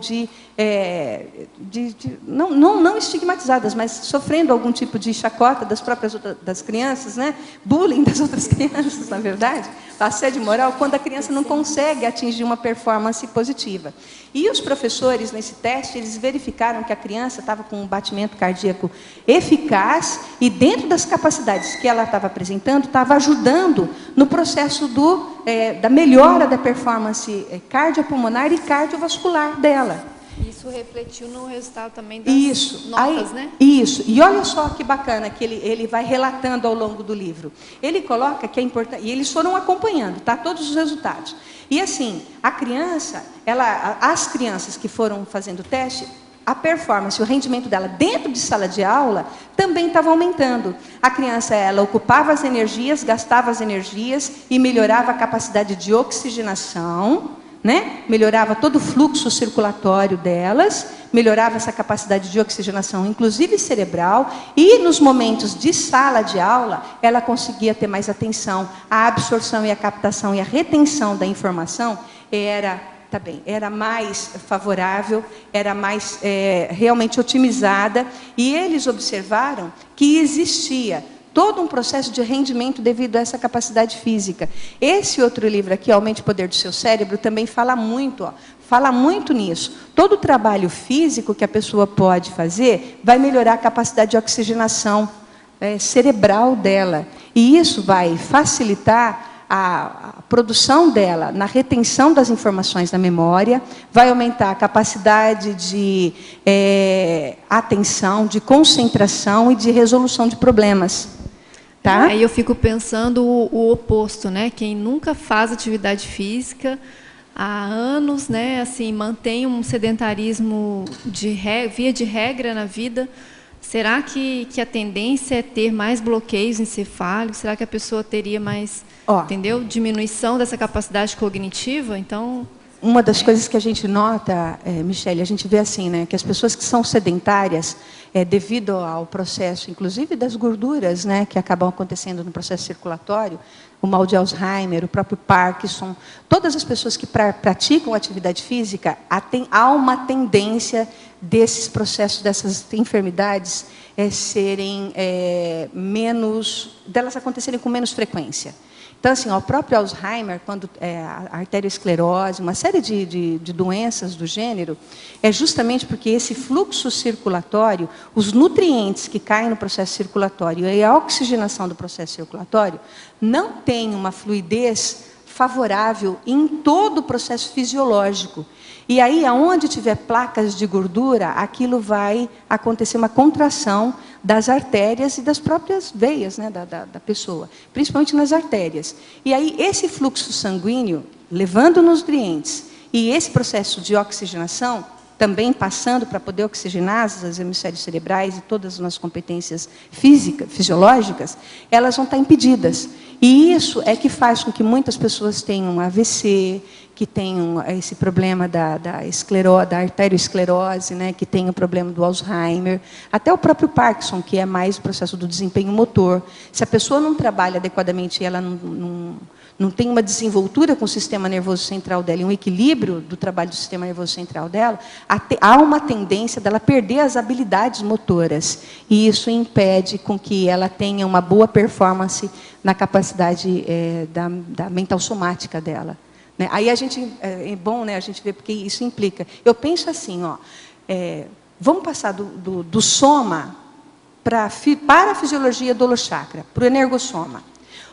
não estigmatizadas, mas sofrendo algum tipo de chacota das próprias das crianças, né? Bullying das outras crianças, na verdade, assédio moral, quando a criança não consegue atingir uma performance positiva. E os professores, nesse teste, eles verificaram que a criança estava com um batimento cardíaco eficaz e, dentro das capacidades que ela estava apresentando, estava ajudando no processo da melhora da performance cardiopulmonar e cardiovascular dela. Isso refletiu no resultado também das notas, né? Isso. E olha só que bacana que ele vai relatando ao longo do livro. Ele coloca que é importante, e eles foram acompanhando, tá? Todos os resultados. E assim, a criança, as crianças que foram fazendo o teste, a performance, o rendimento dela dentro de sala de aula também estava aumentando. A criança, ela ocupava as energias, gastava as energias e melhorava a capacidade de oxigenação, né? Melhorava todo o fluxo circulatório delas, melhorava essa capacidade de oxigenação, inclusive cerebral, e nos momentos de sala de aula, ela conseguia ter mais atenção. A absorção e a captação e a retenção da informação era mais favorável, era mais realmente otimizada, e eles observaram que existia todo um processo de rendimento devido a essa capacidade física. Esse outro livro aqui, Aumente o Poder do Seu Cérebro, também fala muito nisso. Todo o trabalho físico que a pessoa pode fazer vai melhorar a capacidade de oxigenação cerebral dela. E isso vai facilitar a produção dela na retenção das informações na memória, vai aumentar a capacidade de atenção, de concentração e de resolução de problemas. Tá? Aí eu fico pensando o oposto, né? Quem nunca faz atividade física há anos, né? Assim, mantém um sedentarismo via de regra na vida. Será que a tendência é ter mais bloqueios encefálicos? Será que a pessoa teria mais, entendeu? Diminuição dessa capacidade cognitiva? Então, uma das coisas que a gente nota, Michele, a gente vê assim, né, que as pessoas que são sedentárias, devido ao processo, inclusive das gorduras, né, que acabam acontecendo no processo circulatório, o mal de Alzheimer, o próprio Parkinson, todas as pessoas que praticam atividade física, há uma tendência desses processos, dessas enfermidades, serem delas acontecerem com menos frequência. Então, assim, o próprio Alzheimer, quando a arteriosclerose, uma série de doenças do gênero, é justamente porque esse fluxo circulatório, os nutrientes que caem no processo circulatório e a oxigenação do processo circulatório, não tem uma fluidez favorável em todo o processo fisiológico. E aí, aonde tiver placas de gordura, aquilo vai acontecer uma contração das artérias e das próprias veias, né, da pessoa, principalmente nas artérias. E aí, esse fluxo sanguíneo, levando nutrientes, e esse processo de oxigenação, também passando para poder oxigenar os hemisférios cerebrais e todas as nossas competências fisiológicas, elas vão estar impedidas. E isso é que faz com que muitas pessoas tenham AVC, que tenham esse problema da arteriosclerose, né, que tenham o problema do Alzheimer, até o próprio Parkinson, que é mais o processo do desempenho motor. Se a pessoa não trabalha adequadamente e ela não tem uma desenvoltura com o sistema nervoso central dela e um equilíbrio do trabalho do sistema nervoso central dela, há uma tendência dela perder as habilidades motoras. E isso impede com que ela tenha uma boa performance na capacidade da mental somática dela. Né? Aí é bom, né, a gente ver, porque isso implica. Eu penso assim, vamos passar do soma para a fisiologia do holochakra, para o energossoma.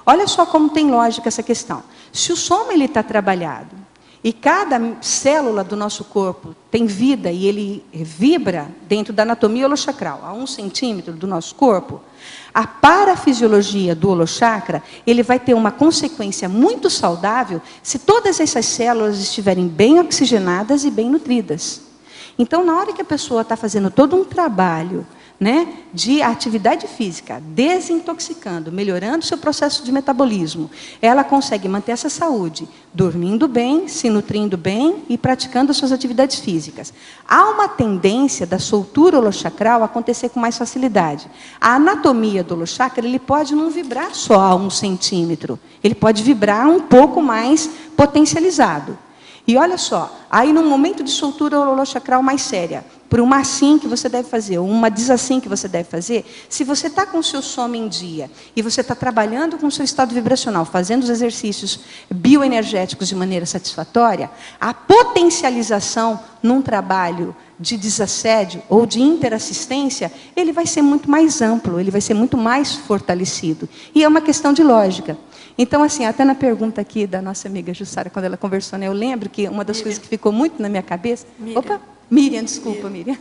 Olha só como tem lógica essa questão. Se o soma está trabalhado e cada célula do nosso corpo tem vida e ele vibra dentro da anatomia holochacral, a 1 centímetro do nosso corpo, a parafisiologia do holochakra, ele vai ter uma consequência muito saudável se todas essas células estiverem bem oxigenadas e bem nutridas. Então, na hora que a pessoa está fazendo todo um trabalho, né, de atividade física, desintoxicando, melhorando o seu processo de metabolismo, ela consegue manter essa saúde, dormindo bem, se nutrindo bem e praticando as suas atividades físicas. Há uma tendência da soltura holochacral acontecer com mais facilidade. A anatomia do holochakra, ele pode não vibrar só a 1 centímetro, ele pode vibrar um pouco mais potencializado. E olha só, aí num momento de soltura holochacral mais séria, por uma assim que você deve fazer, ou uma desassim que você deve fazer, se você está com o seu soma em dia, e você está trabalhando com o seu estado vibracional, fazendo os exercícios bioenergéticos de maneira satisfatória, a potencialização num trabalho de desassédio ou de interassistência, ele vai ser muito mais amplo, ele vai ser muito mais fortalecido. E é uma questão de lógica. Então, assim, até na pergunta aqui da nossa amiga Jussara, quando ela conversou, né, eu lembro que uma das coisas que ficou muito na minha cabeça... Miriam, desculpa, Miriam.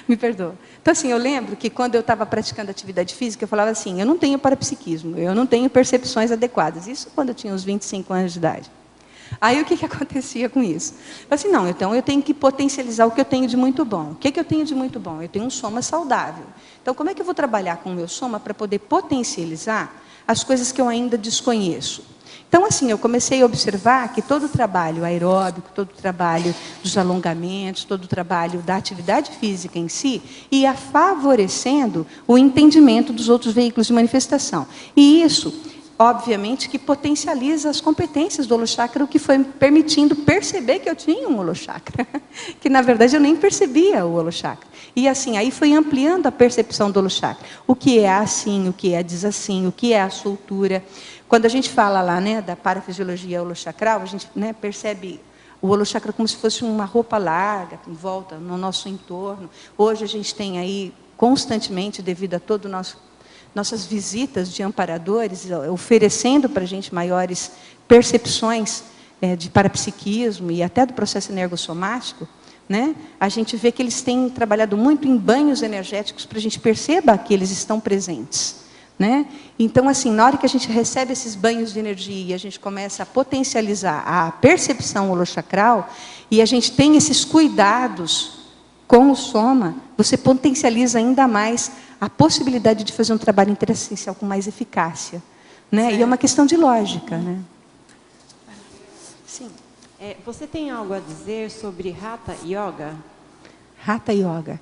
Me perdoa. Então, assim, eu lembro que quando eu estava praticando atividade física, eu falava assim, eu não tenho parapsiquismo, eu não tenho percepções adequadas. Isso quando eu tinha uns 25 anos de idade. Aí, o que acontecia com isso? Eu falei assim, não, então eu tenho que potencializar o que eu tenho de muito bom. O que eu tenho de muito bom? Eu tenho um soma saudável. Então, como é que eu vou trabalhar com o meu soma para poder potencializar as coisas que eu ainda desconheço? Então, assim, eu comecei a observar que todo o trabalho aeróbico, todo o trabalho dos alongamentos, todo o trabalho da atividade física em si, ia favorecendo o entendimento dos outros veículos de manifestação. E isso, obviamente, que potencializa as competências do holochakra, o que foi me permitindo perceber que eu tinha um holochakra, que, na verdade, eu nem percebia o holochakra. E, assim, aí foi ampliando a percepção do holochakra. O que é assim, o que é desassim, o que é a soltura... Quando a gente fala lá, né, da parafisiologia holochacral, a gente, né, percebe o holochakra como se fosse uma roupa larga em volta, no nosso entorno. Hoje a gente tem aí, constantemente, devido a todo o nosso nossas visitas de amparadores, oferecendo para a gente maiores percepções de parapsiquismo e até do processo energossomático, né? A gente vê que eles têm trabalhado muito em banhos energéticos para a gente perceba que eles estão presentes, né? Então, assim, na hora que a gente recebe esses banhos de energia e a gente começa a potencializar a percepção holochacral e a gente tem esses cuidados com o soma, você potencializa ainda mais a possibilidade de fazer um trabalho interassistencial com mais eficácia, né? E é uma questão de lógica, né? Sim. Você tem algo a dizer sobre Hatha Yoga? Hatha Yoga.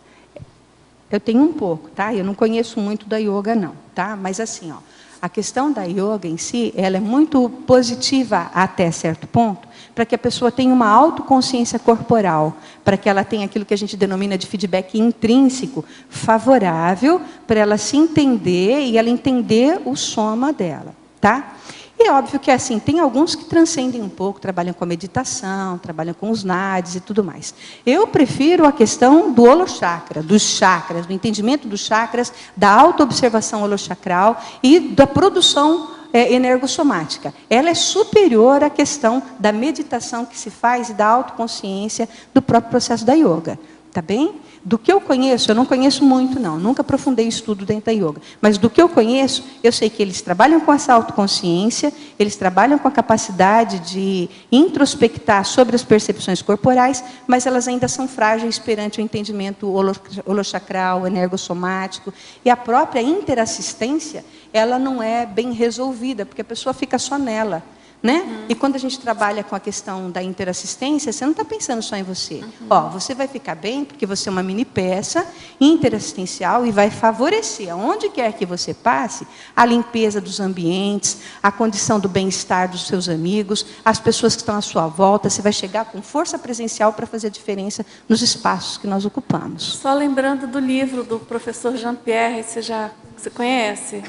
Eu tenho um pouco, tá? Eu não conheço muito da yoga, não, tá? Mas assim, ó, a questão da yoga em si, ela é muito positiva até certo ponto, para que a pessoa tenha uma autoconsciência corporal, para que ela tenha aquilo que a gente denomina de feedback intrínseco, favorável, para ela se entender e ela entender o soma dela, tá? E é óbvio que assim, tem alguns que transcendem um pouco, trabalham com a meditação, trabalham com os nadis e tudo mais. Eu prefiro a questão do holochakra, dos chakras, do entendimento dos chakras, da autoobservação holochacral e da produção energossomática. Ela é superior à questão da meditação que se faz e da autoconsciência do próprio processo da yoga. Tá bem? Do que eu conheço, eu não conheço muito, não. Nunca aprofundei estudo dentro da yoga. Mas do que eu conheço, eu sei que eles trabalham com essa autoconsciência, eles trabalham com a capacidade de introspectar sobre as percepções corporais, mas elas ainda são frágeis perante o entendimento holochacral, energossomático. E a própria interassistência, ela não é bem resolvida, porque a pessoa fica só nela. Né? E quando a gente trabalha com a questão da interassistência, você não está pensando só em você. Ó, você vai ficar bem porque você é uma mini peça interassistencial e vai favorecer, aonde quer que você passe, a limpeza dos ambientes, a condição do bem-estar dos seus amigos, as pessoas que estão à sua volta. Você vai chegar com força presencial para fazer a diferença nos espaços que nós ocupamos. Só lembrando do livro do professor Jean-Pierre, você conhece?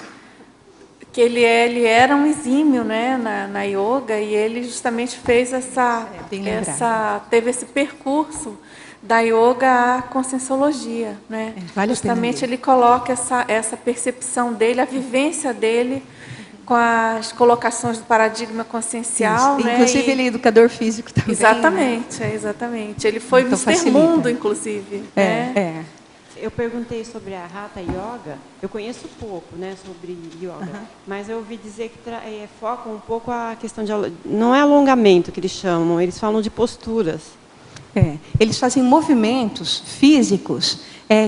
Que ele era um exímio, né, na yoga, e ele justamente fez teve esse percurso da yoga à conscienciologia, né? Justamente ele coloca essa percepção dele, a vivência dele com as colocações do paradigma consciencial, né? Inclusive ele é educador físico também. Exatamente, né? Exatamente. Ele foi então, Mr. Mundo, inclusive. Eu perguntei sobre a Hatha Yoga, eu conheço pouco, né, sobre yoga, mas eu ouvi dizer que foca um pouco a questão de... Não é alongamento que eles chamam, eles falam de posturas. Eles fazem movimentos físicos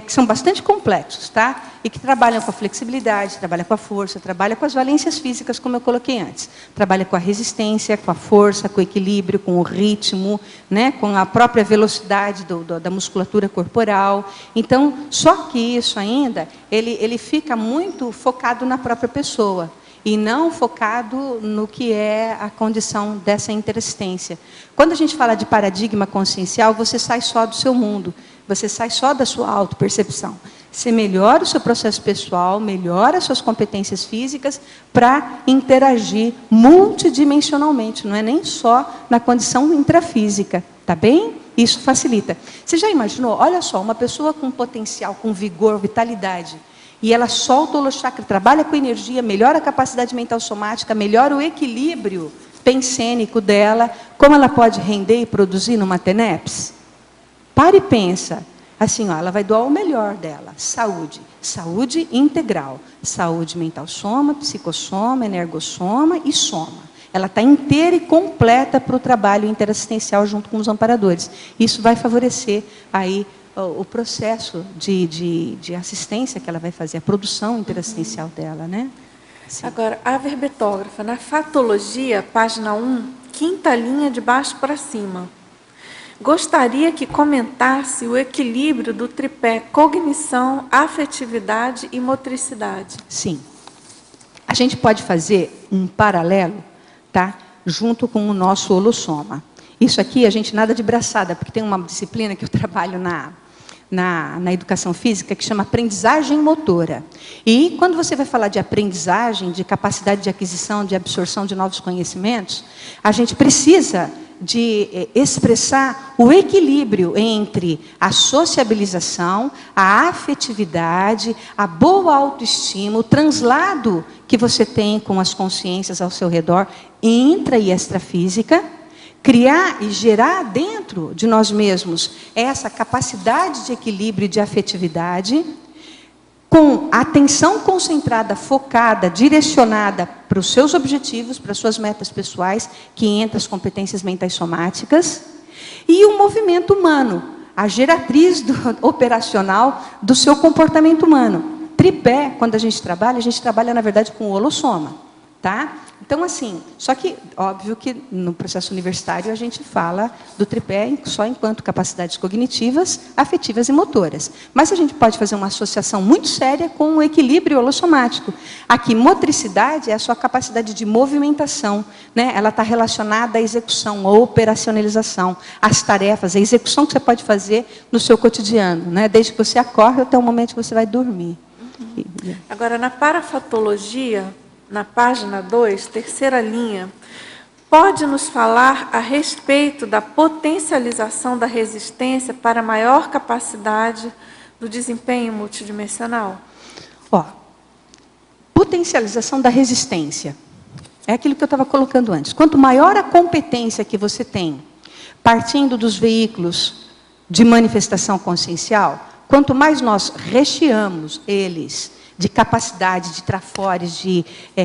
que são bastante complexos, tá? E que trabalham com a flexibilidade, trabalham com a força, trabalham com as valências físicas, como eu coloquei antes. Trabalha com a resistência, com a força, com o equilíbrio, com o ritmo, né? Com a própria velocidade da musculatura corporal. Então, só que isso ainda, ele fica muito focado na própria pessoa e não focado no que é a condição dessa interassistência. Quando a gente fala de paradigma consciencial, você sai só do seu mundo, você sai só da sua autopercepção. Você melhora o seu processo pessoal, melhora as suas competências físicas para interagir multidimensionalmente, não é nem só na condição intrafísica, tá bem? Isso facilita. Você já imaginou? Olha só, uma pessoa com potencial, com vigor, vitalidade, e ela solta o holochakra, trabalha com energia, melhora a capacidade mental somática, melhora o equilíbrio pensênico dela, como ela pode render e produzir numa TENEPS? Para e pensa. Assim, ó, ela vai doar o melhor dela. Saúde. Saúde integral. Saúde mental soma, psicossoma, energossoma e soma. Ela está inteira e completa para o trabalho interassistencial junto com os amparadores. Isso vai favorecer aí o processo de assistência que ela vai fazer, a produção interassistencial dela, né? Sim. Agora, a verbetógrafa, na Fatologia, página 1, quinta linha de baixo para cima. Gostaria que comentasse o equilíbrio do tripé cognição, afetividade e motricidade. Sim. A gente pode fazer um paralelo, tá? Junto com o nosso holossoma. Isso aqui, a gente nada de braçada, porque tem uma disciplina que eu trabalho na educação física que chama aprendizagem motora. E quando você vai falar de aprendizagem, de capacidade de aquisição, de absorção de novos conhecimentos, a gente precisa de expressar o equilíbrio entre a sociabilização, a afetividade, a boa autoestima, o translado que você tem com as consciências ao seu redor, intra e extrafísica, criar e gerar dentro de nós mesmos essa capacidade de equilíbrio e de afetividade, com atenção concentrada, focada, direcionada para os seus objetivos, para as suas metas pessoais, que entra as competências mentais somáticas, e o movimento humano, a geratriz operacional do seu comportamento humano. Tripé, quando a gente trabalha, na verdade, com o holossoma, tá? Então, assim, só que, óbvio que no processo universitário a gente fala do tripé só enquanto capacidades cognitivas, afetivas e motoras. Mas a gente pode fazer uma associação muito séria com o equilíbrio holossomático. Aqui, motricidade é a sua capacidade de movimentação, né? Ela está relacionada à execução, à operacionalização, às tarefas, à execução que você pode fazer no seu cotidiano, né? Desde que você acorda até o momento que você vai dormir. Agora, na parafatologia, na página 2, terceira linha, pode nos falar a respeito da potencialização da resistência para maior capacidade do desempenho multidimensional? Potencialização da resistência. É aquilo que eu estava colocando antes. Quanto maior a competência que você tem, partindo dos veículos de manifestação consciencial, quanto mais nós recheamos eles de capacidade, de trafores, de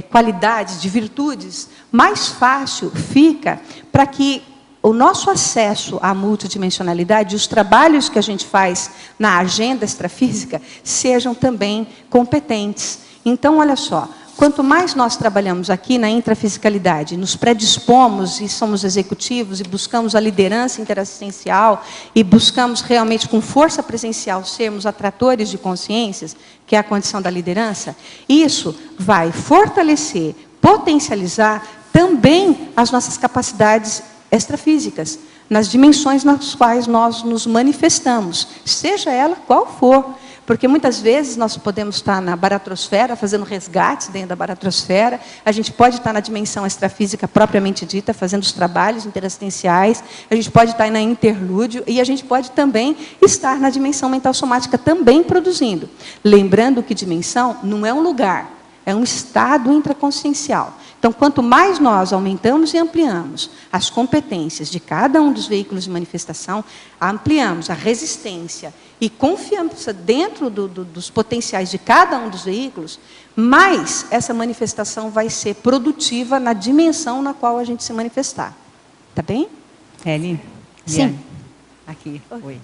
qualidades, de virtudes, mais fácil fica para que o nosso acesso à multidimensionalidade, os trabalhos que a gente faz na agenda extrafísica, sejam também competentes. Então, olha só, quanto mais nós trabalhamos aqui na intrafisicalidade, nos predispomos e somos executivos e buscamos a liderança interassistencial e buscamos realmente com força presencial sermos atratores de consciências, que é a condição da liderança, isso vai fortalecer, potencializar também as nossas capacidades extrafísicas, nas dimensões nas quais nós nos manifestamos, seja ela qual for. Porque muitas vezes nós podemos estar na baratrosfera, fazendo resgates dentro da baratrosfera, a gente pode estar na dimensão extrafísica propriamente dita, fazendo os trabalhos interassistenciais, a gente pode estar na interlúdio e a gente pode também estar na dimensão mental somática também produzindo. Lembrando que dimensão não é um lugar, é um estado intraconsciencial. Então, quanto mais nós aumentamos e ampliamos as competências de cada um dos veículos de manifestação, ampliamos a resistência e confiança dentro dos potenciais de cada um dos veículos, mais essa manifestação vai ser produtiva na dimensão na qual a gente se manifestar. Tá bem? Eli? Sim. Aqui, oi.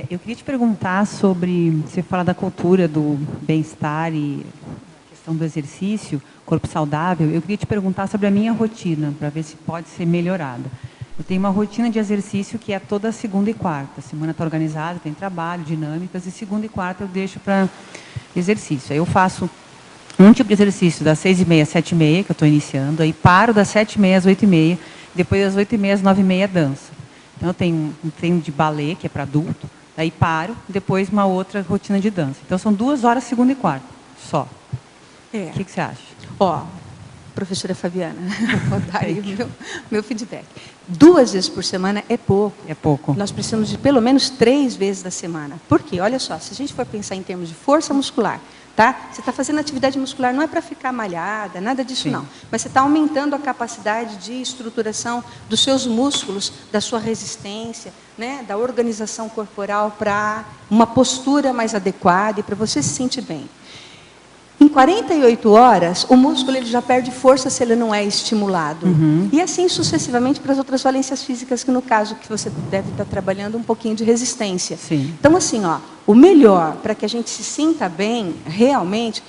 Eu queria te perguntar sobre, você fala da cultura do bem-estar e a questão do exercício, corpo saudável. Eu queria te perguntar sobre a minha rotina, para ver se pode ser melhorada. Eu tenho uma rotina de exercício que é toda segunda e quarta. A semana está organizada, tem trabalho, dinâmicas, e segunda e quarta eu deixo para exercício. Aí eu faço um tipo de exercício das 6h30 às 7h30, que eu estou iniciando, aí paro das 7h30 às 8h30, depois das 8h30 às 9h30 dança. Então eu tenho um treino de balé, que é para adulto, aí paro, depois uma outra rotina de dança. Então são 2 horas segunda e quarta, só. O que você acha? Professora Fabiana, vou dar aí meu feedback. 2 vezes por semana é pouco. É pouco. Nós precisamos de pelo menos 3 vezes da semana. Por quê? Olha só, se a gente for pensar em termos de força muscular, tá? Você está fazendo atividade muscular, não é para ficar malhada, nada disso. Sim. Não. Mas você está aumentando a capacidade de estruturação dos seus músculos, da sua resistência, né? Da organização corporal para uma postura mais adequada e para você se sentir bem. Em 48 horas, o músculo ele já perde força se ele não é estimulado. E assim sucessivamente para as outras valências físicas, que no caso que você deve estar trabalhando um pouquinho de resistência. Sim. Então, assim, o melhor para que a gente se sinta bem, realmente,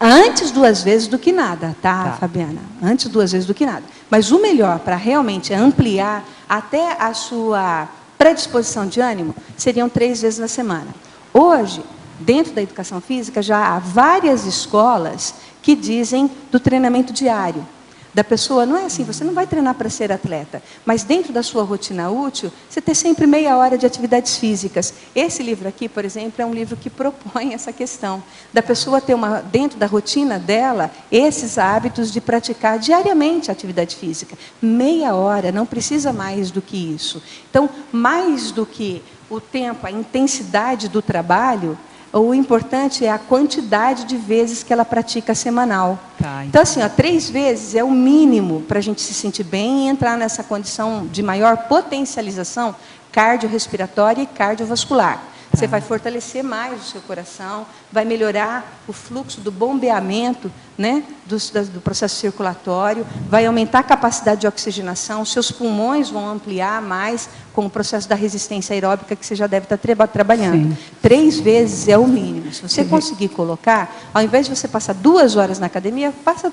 antes 2 vezes do que nada, tá, Fabiana? Antes 2 vezes do que nada. Mas o melhor para realmente ampliar até a sua predisposição de ânimo, seriam 3 vezes na semana. Hoje, dentro da educação física, já há várias escolas que dizem do treinamento diário. Da pessoa, não é assim, você não vai treinar para ser atleta, mas dentro da sua rotina útil, você ter sempre meia hora de atividades físicas. Esse livro aqui, por exemplo, é um livro que propõe essa questão, da pessoa ter dentro da rotina dela, esses hábitos de praticar diariamente a atividade física. Meia hora, não precisa mais do que isso. Então, mais do que o tempo, a intensidade do trabalho, o importante é a quantidade de vezes que ela pratica semanal. Então, assim, 3 vezes é o mínimo para a gente se sentir bem e entrar nessa condição de maior potencialização cardiorrespiratória e cardiovascular. Você vai fortalecer mais o seu coração, vai melhorar o fluxo do bombeamento, né, do processo circulatório, vai aumentar a capacidade de oxigenação, seus pulmões vão ampliar mais com o processo da resistência aeróbica que você já deve estar trabalhando. Sim. 3 vezes é o mínimo. Se você conseguir colocar, ao invés de você passar 2 horas na academia, passa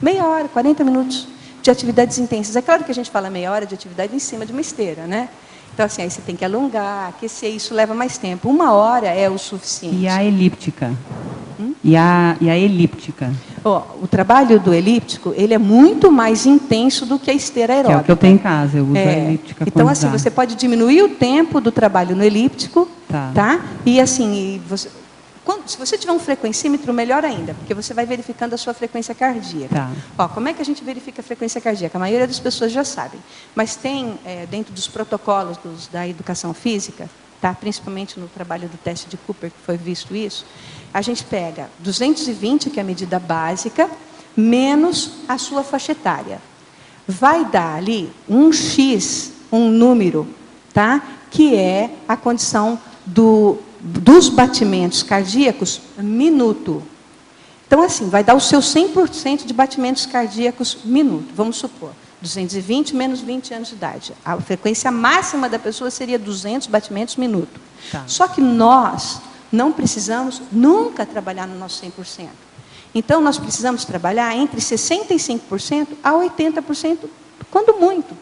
meia hora, 40 minutos de atividades intensas. É claro que a gente fala meia hora de atividade em cima de uma esteira, né? Então, assim, aí você tem que alongar, aquecer, isso leva mais tempo. 1 hora é o suficiente. E a elíptica? E a elíptica? O trabalho do elíptico, ele é muito mais intenso do que a esteira aeróbica. Que é o que eu tenho em casa, eu uso a elíptica. Então, assim, você pode diminuir o tempo do trabalho no elíptico, tá? E, assim, se você tiver um frequencímetro, melhor ainda, porque você vai verificando a sua frequência cardíaca. Como é que a gente verifica a frequência cardíaca? A maioria das pessoas já sabem, mas tem, dentro dos protocolos da educação física, tá? Principalmente no trabalho do teste de Cooper, que foi visto isso, a gente pega 220, que é a medida básica, menos a sua faixa etária. Vai dar ali um X, um número, tá? Que é a condição dos batimentos cardíacos minuto. Então, assim, vai dar o seu 100% de batimentos cardíacos minuto. Vamos supor, 220 menos 20 anos de idade. A frequência máxima da pessoa seria 200 batimentos minuto. Só que nós não precisamos nunca trabalhar no nosso 100%. Então, nós precisamos trabalhar entre 65% a 80%, quando muito.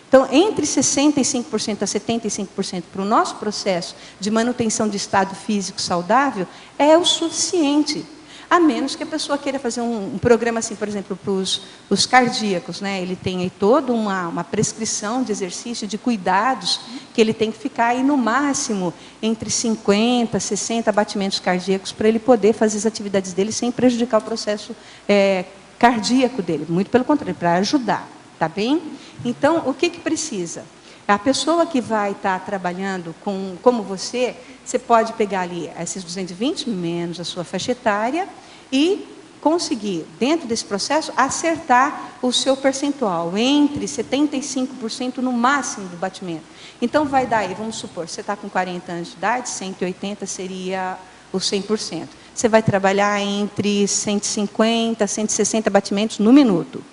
Então, entre 65% a 75% para o nosso processo de manutenção de estado físico saudável é o suficiente. A menos que a pessoa queira fazer um programa assim, por exemplo, para os cardíacos, né? Ele tem aí toda uma prescrição de exercício, de cuidados, que ele tem que ficar aí no máximo entre 50 a 60 batimentos cardíacos para ele poder fazer as atividades dele sem prejudicar o processo cardíaco dele. Muito pelo contrário, para ajudar. Tá bem? Então, o que precisa? A pessoa que vai estar trabalhando como você pode pegar ali esses 220 menos a sua faixa etária e conseguir, dentro desse processo, acertar o seu percentual, entre 75% no máximo do batimento. Então, vai dar aí, vamos supor, você está com 40 anos de idade, 180 seria o 100%. Você vai trabalhar entre 150 a 160 batimentos no minuto.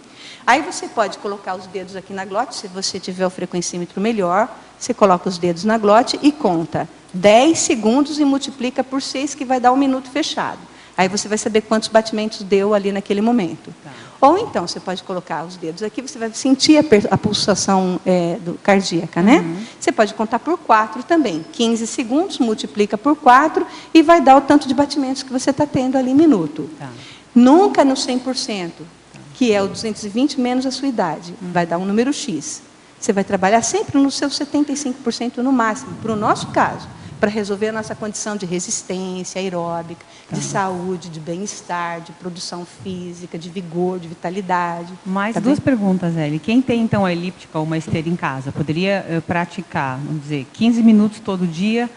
Aí você pode colocar os dedos aqui na glote, se você tiver o frequencímetro melhor, você coloca os dedos na glote e conta 10 segundos e multiplica por 6, que vai dar 1 minuto fechado. Aí você vai saber quantos batimentos deu ali naquele momento. Ou então, você pode colocar os dedos aqui, você vai sentir a pulsação cardíaca, né? Você pode contar por 4 também. 15 segundos, multiplica por 4 e vai dar o tanto de batimentos que você está tendo ali em minuto. Nunca no 100%. Que é o 220 menos a sua idade. Vai dar um número X. Você vai trabalhar sempre no seu 75% no máximo, para o nosso caso, para resolver a nossa condição de resistência aeróbica, de saúde, de bem-estar, de produção física, de vigor, de vitalidade. Mais 2 perguntas, Eli. Quem tem, então, a elíptica ou uma esteira em casa, poderia praticar, vamos dizer, 15 minutos todo dia,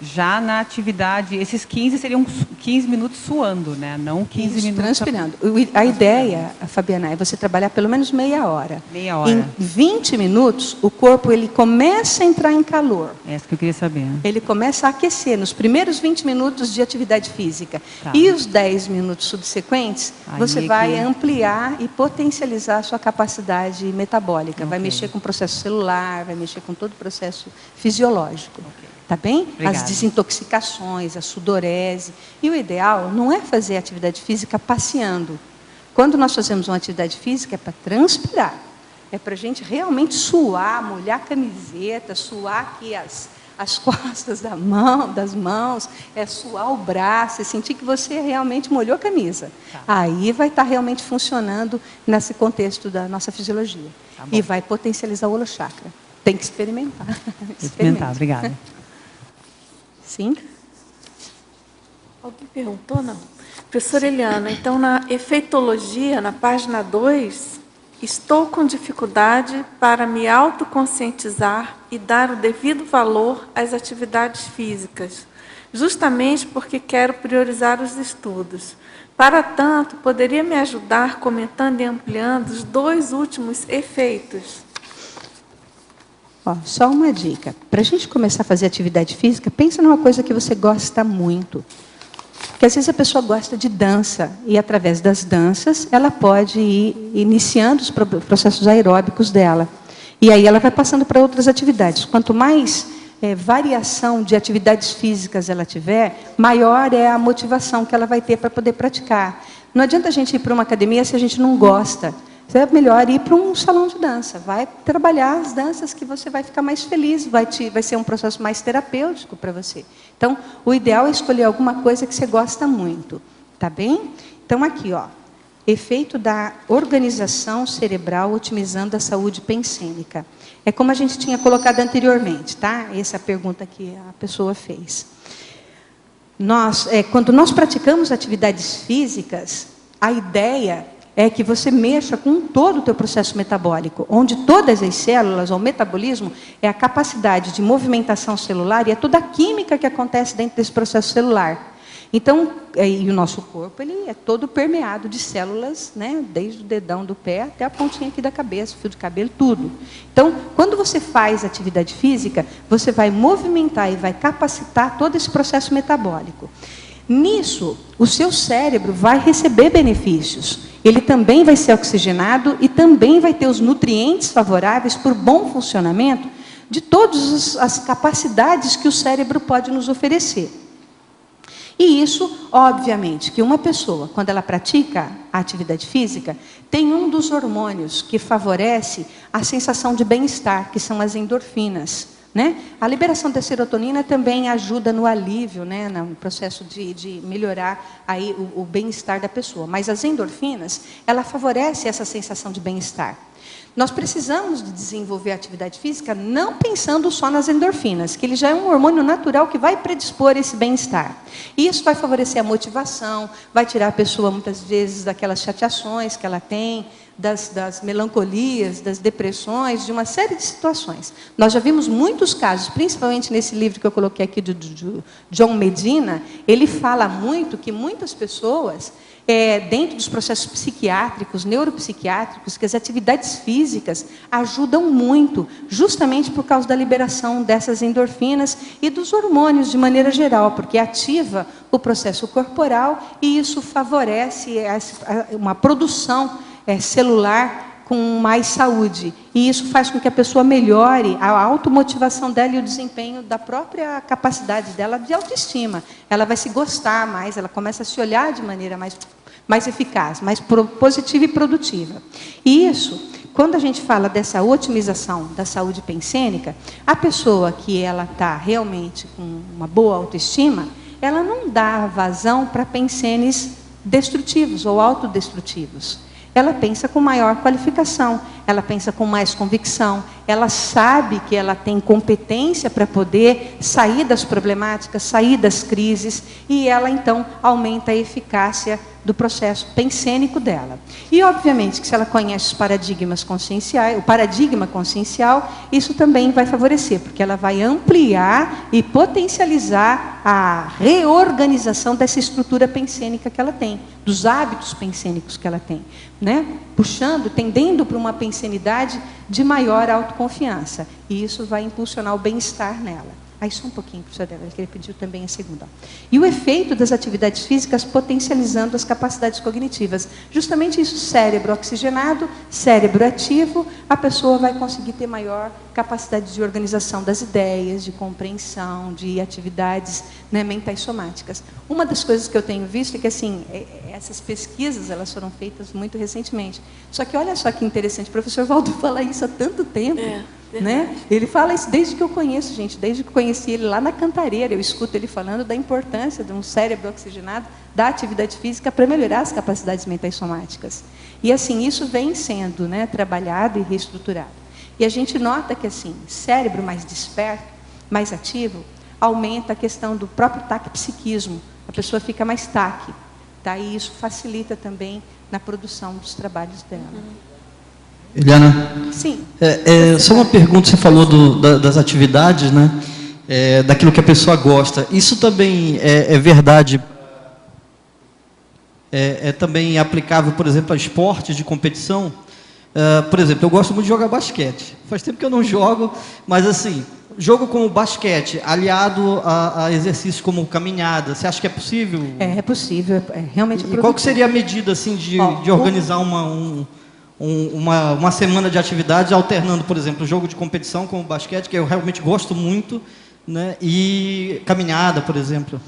já na atividade, esses 15 seriam 15 minutos suando, né? Não 15 minutos... transpirando. A ideia, Fabiana, é você trabalhar pelo menos meia hora. Meia hora. Em 20 minutos, o corpo ele começa a entrar em calor. É isso que eu queria saber. Ele começa a aquecer nos primeiros 20 minutos de atividade física. E os 10 minutos subsequentes, você vai ampliar e potencializar a sua capacidade metabólica. Vai mexer com o processo celular, vai mexer com todo o processo fisiológico. Tá bem? Obrigada. As desintoxicações, a sudorese. E o ideal não é fazer atividade física passeando. Quando nós fazemos uma atividade física, é para transpirar. É para a gente realmente suar, molhar a camiseta, suar aqui as costas das mãos, suar o braço, sentir que você realmente molhou a camisa. Aí vai estar realmente funcionando nesse contexto da nossa fisiologia. E vai potencializar o holochakra. Tem que experimentar. Experimentar, obrigada. Sim? Alguém perguntou, não? Professora Eliana, então na efeitologia, na página 2, estou com dificuldade para me autoconscientizar e dar o devido valor às atividades físicas, justamente porque quero priorizar os estudos. Para tanto, poderia me ajudar comentando e ampliando os 2 últimos efeitos? Só uma dica. Para a gente começar a fazer atividade física, pensa numa coisa que você gosta muito. Porque às vezes a pessoa gosta de dança, e através das danças ela pode ir iniciando os processos aeróbicos dela. E aí ela vai passando para outras atividades. Quanto mais variação de atividades físicas ela tiver, maior é a motivação que ela vai ter para poder praticar. Não adianta a gente ir para uma academia se a gente não gosta. É melhor ir para um salão de dança. Vai trabalhar as danças que você vai ficar mais feliz, vai ser um processo mais terapêutico para você. Então, o ideal é escolher alguma coisa que você gosta muito. Tá bem? Então, aqui, efeito da organização cerebral otimizando a saúde pensênica. É como a gente tinha colocado anteriormente, tá? Essa é a pergunta que a pessoa fez. Quando nós praticamos atividades físicas, a ideia é que você mexa com todo o teu processo metabólico, onde todas as células, o metabolismo, é a capacidade de movimentação celular e é toda a química que acontece dentro desse processo celular. Então, e o nosso corpo ele é todo permeado de células, né, desde o dedão do pé até a pontinha aqui da cabeça, fio de cabelo, tudo. Então, quando você faz atividade física, você vai movimentar e vai capacitar todo esse processo metabólico. Nisso, o seu cérebro vai receber benefícios. Ele também vai ser oxigenado e também vai ter os nutrientes favoráveis para o bom funcionamento de todas as capacidades que o cérebro pode nos oferecer. E isso, obviamente, que uma pessoa, quando ela pratica a atividade física, tem um dos hormônios que favorece a sensação de bem-estar, que são as endorfinas. Né? A liberação da serotonina também ajuda no alívio, né, no processo de melhorar aí o bem-estar da pessoa. Mas as endorfinas, ela favorece essa sensação de bem-estar. Nós precisamos de desenvolver a atividade física não pensando só nas endorfinas, que ele já é um hormônio natural que vai predispor esse bem-estar. E isso vai favorecer a motivação, vai tirar a pessoa, muitas vezes, daquelas chateações que ela tem, das melancolias, das depressões, de uma série de situações. Nós já vimos muitos casos, principalmente nesse livro que eu coloquei aqui do John Medina, ele fala muito que muitas pessoas, dentro dos processos psiquiátricos, neuropsiquiátricos, que as atividades físicas ajudam muito, justamente por causa da liberação dessas endorfinas e dos hormônios de maneira geral, porque ativa o processo corporal e isso favorece uma produção celular com mais saúde. E isso faz com que a pessoa melhore a automotivação dela e o desempenho da própria capacidade dela de autoestima. Ela vai se gostar mais, ela começa a se olhar de maneira mais eficaz, mais positiva e produtiva. E isso, quando a gente fala dessa otimização da saúde pensênica, a pessoa que ela está realmente com uma boa autoestima, ela não dá vazão para pensenes destrutivos ou autodestrutivos. Ela pensa com maior qualificação, ela pensa com mais convicção, ela sabe que ela tem competência para poder sair das problemáticas, sair das crises, e ela, então, aumenta a eficácia do processo pensênico dela. E, obviamente, que se ela conhece os paradigmas conscienciais, o paradigma consciencial, isso também vai favorecer, porque ela vai ampliar e potencializar a reorganização dessa estrutura pensênica que ela tem, dos hábitos pensênicos que ela tem, né? Puxando, tendendo para uma pensenidade de maior autoconfiança. E isso vai impulsionar o bem-estar nela. Aí só um pouquinho, professora Débora, que ele pediu também a segunda. E o efeito das atividades físicas potencializando as capacidades cognitivas. Justamente isso, cérebro oxigenado, cérebro ativo, a pessoa vai conseguir ter maior capacidade de organização das ideias, de compreensão, de atividades, né, mentais somáticas. Uma das coisas que eu tenho visto é que, assim, essas pesquisas, elas foram feitas muito recentemente. Só que olha só que interessante, o professor Valdo fala isso há tanto tempo. Né? Ele fala isso desde que eu conheço, gente, desde que eu conheci ele lá na Cantareira, eu escuto ele falando da importância de um cérebro oxigenado, da atividade física para melhorar as capacidades mentais somáticas. E assim, isso vem sendo, né, trabalhado e reestruturado. E a gente nota que assim, cérebro mais desperto, mais ativo, aumenta a questão do próprio taquipsiquismo, a pessoa fica mais taque, tá? E isso facilita também na produção dos trabalhos dela. Eliana? Sim. Só uma pergunta, você falou das atividades, né? Daquilo que a pessoa gosta. Isso também é verdade? É também aplicável, por exemplo, a esportes de competição? Por exemplo, eu gosto muito de jogar basquete. Faz tempo que eu não jogo, mas assim, jogo como basquete, aliado a exercícios como caminhada, você acha que é possível? É possível, realmente. E qual que seria a medida assim, de organizar uma semana de atividades, alternando, por exemplo, o jogo de competição com o basquete, que eu realmente gosto muito, né, e caminhada, por exemplo?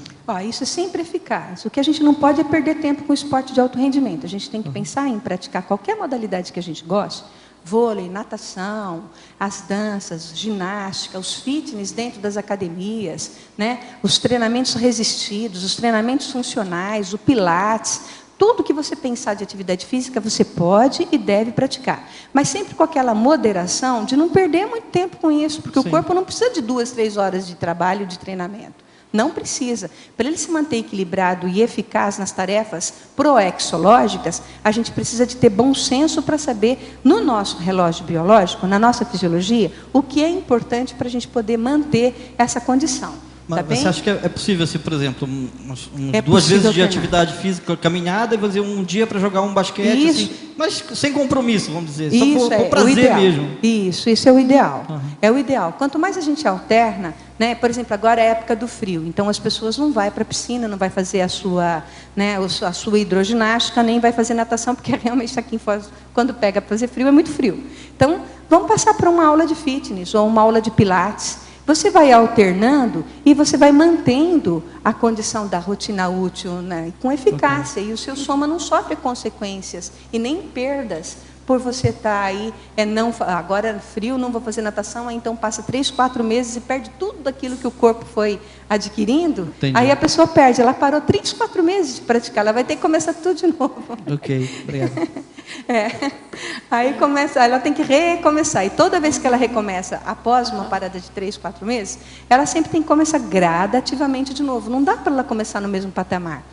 Isso é sempre eficaz. O que a gente não pode é perder tempo com o esporte de alto rendimento. A gente tem que pensar em praticar qualquer modalidade que a gente goste, vôlei, natação, as danças, ginástica, os fitness dentro das academias, né, os treinamentos resistidos, os treinamentos funcionais, o pilates. Tudo que você pensar de atividade física, você pode e deve praticar. Mas sempre com aquela moderação de não perder muito tempo com isso, porque Sim. O corpo não precisa de 2, 3 horas de trabalho, de treinamento. Não precisa. Para ele se manter equilibrado e eficaz nas tarefas proexológicas, a gente precisa de ter bom senso para saber, no nosso relógio biológico, na nossa fisiologia, o que é importante para a gente poder manter essa condição. Mas tá você acha que é possível, assim, por exemplo, duas vezes de atividade física, caminhada, e fazer um dia para jogar um basquete, assim, mas sem compromisso, vamos dizer, só por prazer mesmo? Isso é o ideal. É o ideal. Quanto mais a gente alterna, né, por exemplo, agora é a época do frio, então as pessoas não vão para a piscina, não vai fazer a sua hidroginástica, nem vai fazer natação, porque realmente aqui em Foz, quando pega para fazer frio, é muito frio. Então, vamos passar para uma aula de fitness ou uma aula de pilates. Você vai alternando e você vai mantendo a condição da rotina útil, né, com eficácia. E o seu soma não sofre consequências e nem perdas por você estar aí, agora é frio, não vou fazer natação, então passa 3, 4 meses e perde tudo daquilo que o corpo foi adquirindo. Entendi. Aí a pessoa perde, ela parou 3, 4 meses de praticar, ela vai ter que começar tudo de novo. Ok, obrigado. Aí ela tem que recomeçar. E toda vez que ela recomeça, após uma parada de 3, 4 meses, ela sempre tem que começar gradativamente de novo. Não dá para ela começar no mesmo patamar.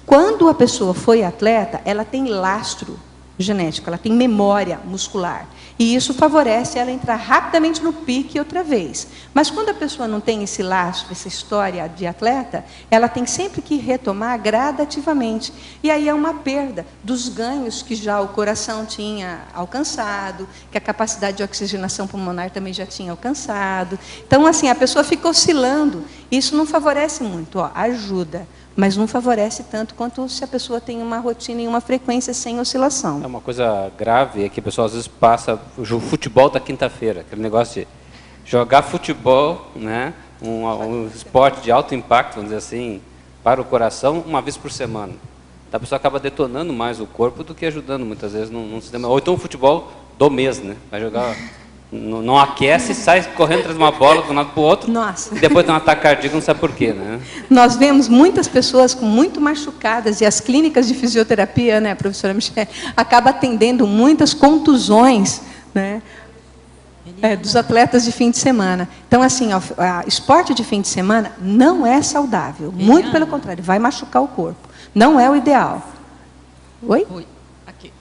Quando a pessoa foi atleta, ela tem lastro genético, ela tem memória muscular. E isso favorece ela entrar rapidamente no pique outra vez. Mas quando a pessoa não tem esse lastro, essa história de atleta, ela tem sempre que retomar gradativamente. E aí é uma perda dos ganhos que já o coração tinha alcançado, que a capacidade de oxigenação pulmonar também já tinha alcançado. Então, assim, a pessoa fica oscilando. Isso não favorece muito, ajuda. Mas não favorece tanto quanto se a pessoa tem uma rotina e uma frequência sem oscilação. É uma coisa grave, é que a pessoa às vezes passa o futebol da quinta-feira, aquele negócio de jogar futebol, né, um esporte de alto impacto, vamos dizer assim, para o coração, uma vez por semana. A pessoa acaba detonando mais o corpo do que ajudando, muitas vezes, num sistema. Ou então o futebol do mês, né, vai jogar... Não aquece, sai correndo atrás de uma bola de um lado para o outro. Nossa. E depois tem um ataque cardíaco, não sabe por quê, né? Nós vemos muitas pessoas com muito machucadas, e as clínicas de fisioterapia, né, professora Michele, acaba atendendo muitas contusões, né, dos atletas de fim de semana. Então, assim, esporte de fim de semana não é saudável. Muito pelo contrário, vai machucar o corpo. Não é o ideal. Oi? Oi, aqui.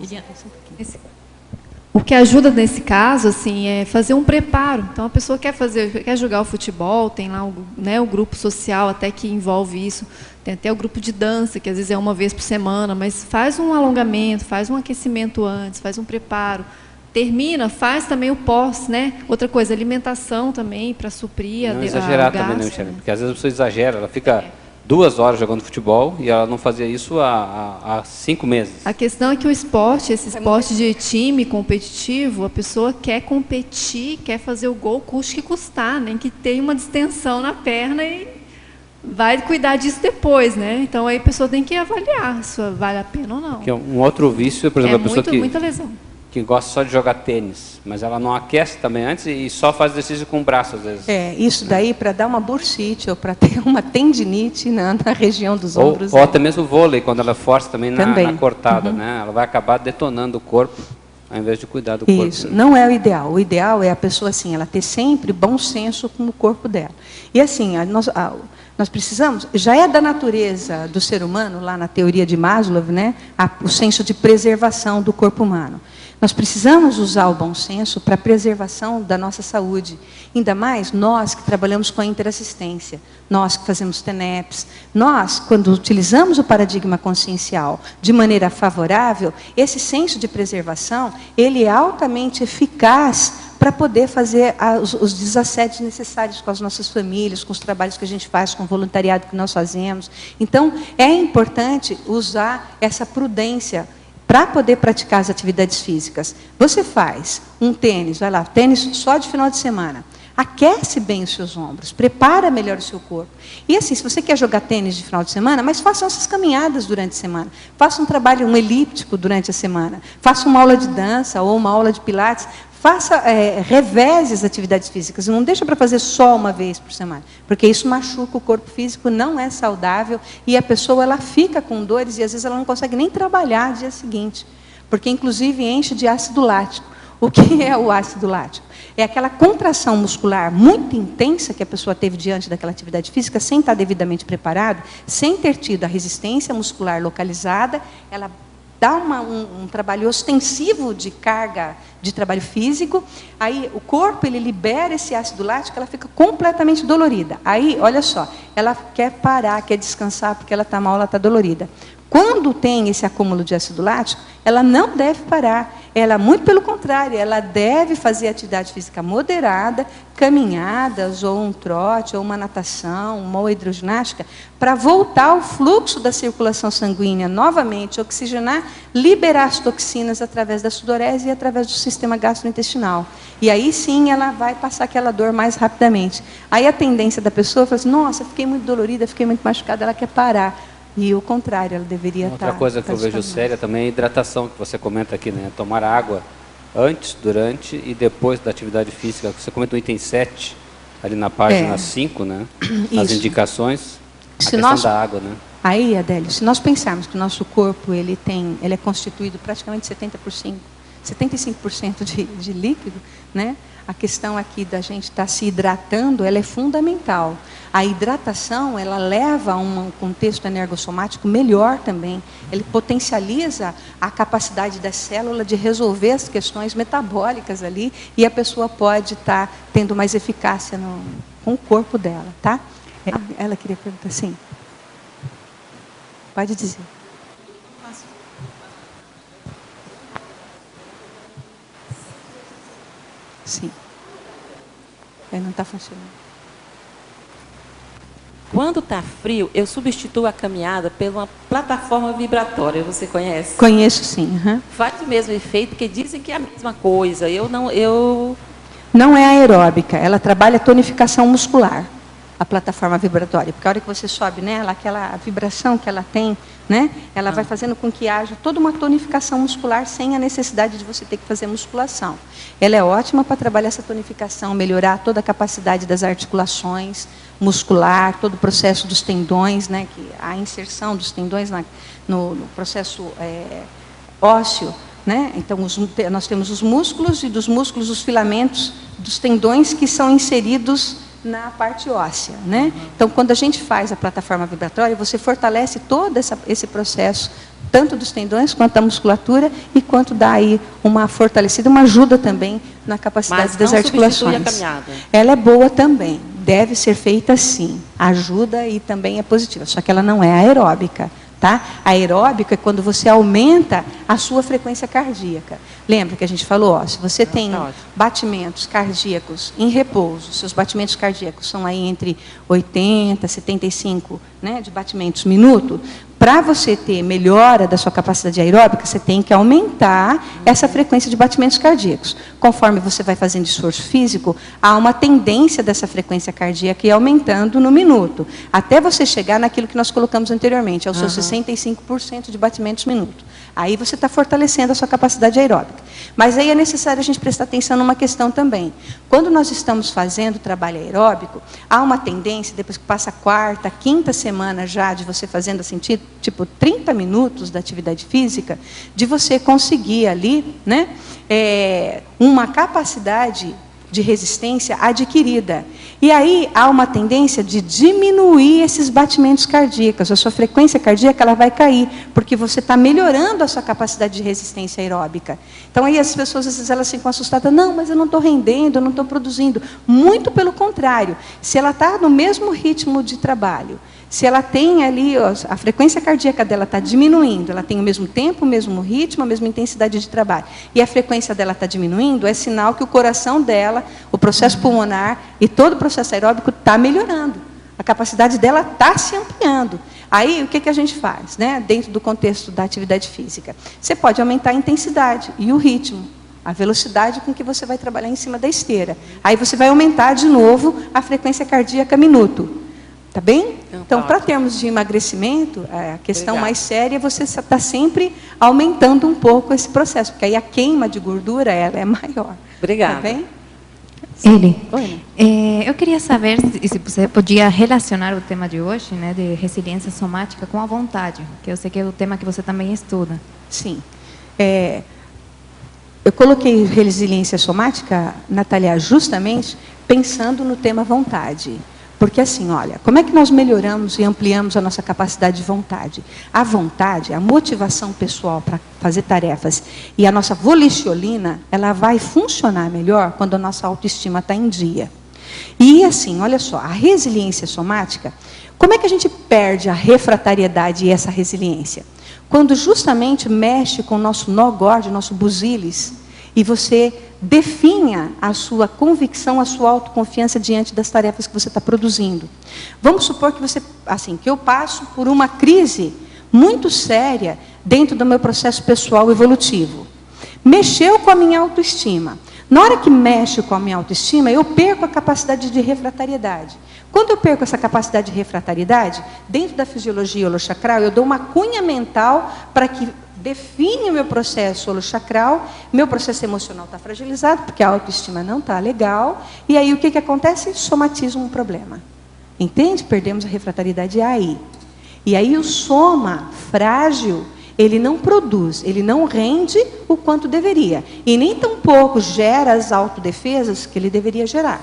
Eliana, só um pouquinho. O que ajuda nesse caso, assim, é fazer um preparo. Então, a pessoa quer jogar o futebol, tem lá o grupo social até que envolve isso. Tem até o grupo de dança, que às vezes é uma vez por semana, mas faz um alongamento, faz um aquecimento antes, faz um preparo. Termina, faz também o pós, né? Outra coisa, alimentação também, para suprir não exagerar também, né, Michele? Porque às vezes a pessoa exagera, ela fica 2 horas jogando futebol e ela não fazia isso há 5 meses. A questão é que o esporte, esse esporte de time competitivo, a pessoa quer competir, quer fazer o gol, custe que custar, nem que tenha uma distensão na perna e vai cuidar disso depois, né? Então aí a pessoa tem que avaliar se vale a pena ou não. Que é um outro vício, por exemplo, a pessoa que muita lesão. que gosta só de jogar tênis, mas ela não aquece também antes e só faz exercício com o braço, às vezes. Isso daí para dar uma bursite ou para ter uma tendinite na região dos ombros. Ou até mesmo o vôlei, quando ela força também na cortada, né? Ela vai acabar detonando o corpo, ao invés de cuidar do corpo. Isso, não é o ideal. O ideal é a pessoa, assim, ela ter sempre bom senso com o corpo dela. E assim, nós precisamos, já é da natureza do ser humano, lá na teoria de Maslow, né, o senso de preservação do corpo humano. Nós precisamos usar o bom senso para a preservação da nossa saúde. Ainda mais nós que trabalhamos com a interassistência, nós que fazemos TENEPS, nós, quando utilizamos o paradigma consciencial de maneira favorável, esse senso de preservação, ele é altamente eficaz para poder fazer os desassédios necessários com as nossas famílias, com os trabalhos que a gente faz, com o voluntariado que nós fazemos. Então, é importante usar essa prudência para poder praticar as atividades físicas. Você faz um tênis, vai lá, tênis só de final de semana. Aquece bem os seus ombros, prepara melhor o seu corpo. E assim, se você quer jogar tênis de final de semana, mas faça essas caminhadas durante a semana. Faça um trabalho, um elíptico durante a semana. Faça uma aula de dança ou uma aula de pilates. Faça, reveze as atividades físicas. Não deixa para fazer só uma vez por semana, porque isso machuca o corpo físico, não é saudável, e a pessoa ela fica com dores e às vezes ela não consegue nem trabalhar no dia seguinte, porque inclusive enche de ácido lático. O que é o ácido lático? É aquela contração muscular muito intensa que a pessoa teve diante daquela atividade física, sem estar devidamente preparada, sem ter tido a resistência muscular localizada, ela dá um trabalho ostensivo de carga de trabalho físico, aí o corpo ele libera esse ácido lático, ela fica completamente dolorida. Aí, olha só, ela quer parar, quer descansar, porque ela está mal, ela está dolorida. Quando tem esse acúmulo de ácido lático, ela não deve parar. Ela, muito pelo contrário, ela deve fazer atividade física moderada, caminhadas, ou um trote, ou uma natação, uma hidroginástica, para voltar o fluxo da circulação sanguínea novamente, oxigenar, liberar as toxinas através da sudorese e através do sistema gastrointestinal. E aí sim ela vai passar aquela dor mais rapidamente. Aí a tendência da pessoa é falar assim, nossa, fiquei muito dolorida, fiquei muito machucada, ela quer parar. E o contrário, ela deveria estar... Outra coisa que eu vejo séria também é a hidratação, que você comenta aqui, né? Tomar água antes, durante e depois da atividade física. Você comenta no item 7, ali na página 5, né? As indicações, a questão da água, né? Aí, Adélio, se nós pensarmos que o nosso corpo ele é constituído praticamente 75% de líquido, né? A questão aqui da gente estar se hidratando, ela é fundamental. A hidratação, ela leva a um contexto energossomático melhor também. Ele potencializa a capacidade da célula de resolver as questões metabólicas ali e a pessoa pode estar tendo mais eficácia com o corpo dela, tá? Ela queria perguntar, sim. Pode dizer. Sim. Não está funcionando. Quando está frio, eu substituo a caminhada por uma plataforma vibratória. Você conhece? Conheço, sim. Uhum. Faz o mesmo efeito, porque dizem que é a mesma coisa. Não é aeróbica. Ela trabalha tonificação muscular, a plataforma vibratória. Porque a hora que você sobe nela, aquela vibração que ela tem, né? Ela vai fazendo com que haja toda uma tonificação muscular sem a necessidade de você ter que fazer musculação. Ela é ótima para trabalhar essa tonificação, melhorar toda a capacidade das articulações muscular, todo o processo dos tendões, né? A inserção dos tendões no processo ósseo, né? Então, nós temos os músculos e dos músculos os filamentos dos tendões que são inseridos na parte óssea, né? Então, quando a gente faz a plataforma vibratória, você fortalece todo esse processo, tanto dos tendões quanto da musculatura, e quanto dá aí uma fortalecida, uma ajuda também na capacidade das articulações. A caminhada. Ela é boa também, deve ser feita sim, ajuda e também é positiva, só que ela não é aeróbica. Tá? Aeróbico é quando você aumenta a sua frequência cardíaca. Lembra que a gente falou, se você tem batimentos cardíacos em repouso, seus batimentos cardíacos são aí entre 80 e 75, né, de batimentos minuto, para você ter melhora da sua capacidade aeróbica, você tem que aumentar essa frequência de batimentos cardíacos. Conforme você vai fazendo esforço físico, há uma tendência dessa frequência cardíaca ir aumentando no minuto, até você chegar naquilo que nós colocamos anteriormente, aos seus 65% de batimentos minuto. Aí você está fortalecendo a sua capacidade aeróbica. Mas aí é necessário a gente prestar atenção numa questão também. Quando nós estamos fazendo trabalho aeróbico, há uma tendência, depois que passa a quarta, quinta semana já de você fazendo assim, tipo 30 minutos da atividade física, de você conseguir ali, né, uma capacidade de resistência adquirida. E aí há uma tendência de diminuir esses batimentos cardíacos. A sua frequência cardíaca ela vai cair, porque você está melhorando a sua capacidade de resistência aeróbica. Então aí as pessoas, às vezes, elas ficam assustadas. Não, mas eu não estou rendendo, eu não estou produzindo. Muito pelo contrário. Se ela está no mesmo ritmo de trabalho, se ela tem ali, a frequência cardíaca dela está diminuindo, ela tem o mesmo tempo, o mesmo ritmo, a mesma intensidade de trabalho, e a frequência dela está diminuindo, é sinal que o coração dela, o processo pulmonar e todo o processo aeróbico está melhorando. A capacidade dela está se ampliando. Aí, o que a gente faz, né, dentro do contexto da atividade física? Você pode aumentar a intensidade e o ritmo, a velocidade com que você vai trabalhar em cima da esteira. Aí você vai aumentar de novo a frequência cardíaca minuto. Tá bem? Então, para termos de emagrecimento, a questão mais séria é você está sempre aumentando um pouco esse processo, porque aí a queima de gordura ela é maior. Obrigada. Tá bem? Eli, eu queria saber se você podia relacionar o tema de hoje, né, de resiliência somática, com a vontade, que eu sei que é o tema que você também estuda. Sim. Eu coloquei resiliência somática, Natália, justamente pensando no tema vontade. Porque assim, olha, como é que nós melhoramos e ampliamos a nossa capacidade de vontade? A vontade, a motivação pessoal para fazer tarefas e a nossa volixiolina, ela vai funcionar melhor quando a nossa autoestima está em dia. E assim, olha só, a resiliência somática, como é que a gente perde a refratariedade e essa resiliência? Quando justamente mexe com o nosso nó gordo, nosso busilis, e você definha a sua convicção, a sua autoconfiança diante das tarefas que você está produzindo. Vamos supor que que eu passo por uma crise muito séria dentro do meu processo pessoal evolutivo. Mexeu com a minha autoestima. Na hora que mexe com a minha autoestima, eu perco a capacidade de refratariedade. Quando eu perco essa capacidade de refratariedade, dentro da fisiologia holochacral, eu dou uma cunha mental para que define o meu processo holochacral, meu processo emocional está fragilizado, porque a autoestima não está legal, e aí o que acontece? Somatiza um problema. Entende? Perdemos a refratariedade aí. E aí o soma frágil, ele não produz, ele não rende o quanto deveria. E nem tampouco gera as autodefesas que ele deveria gerar.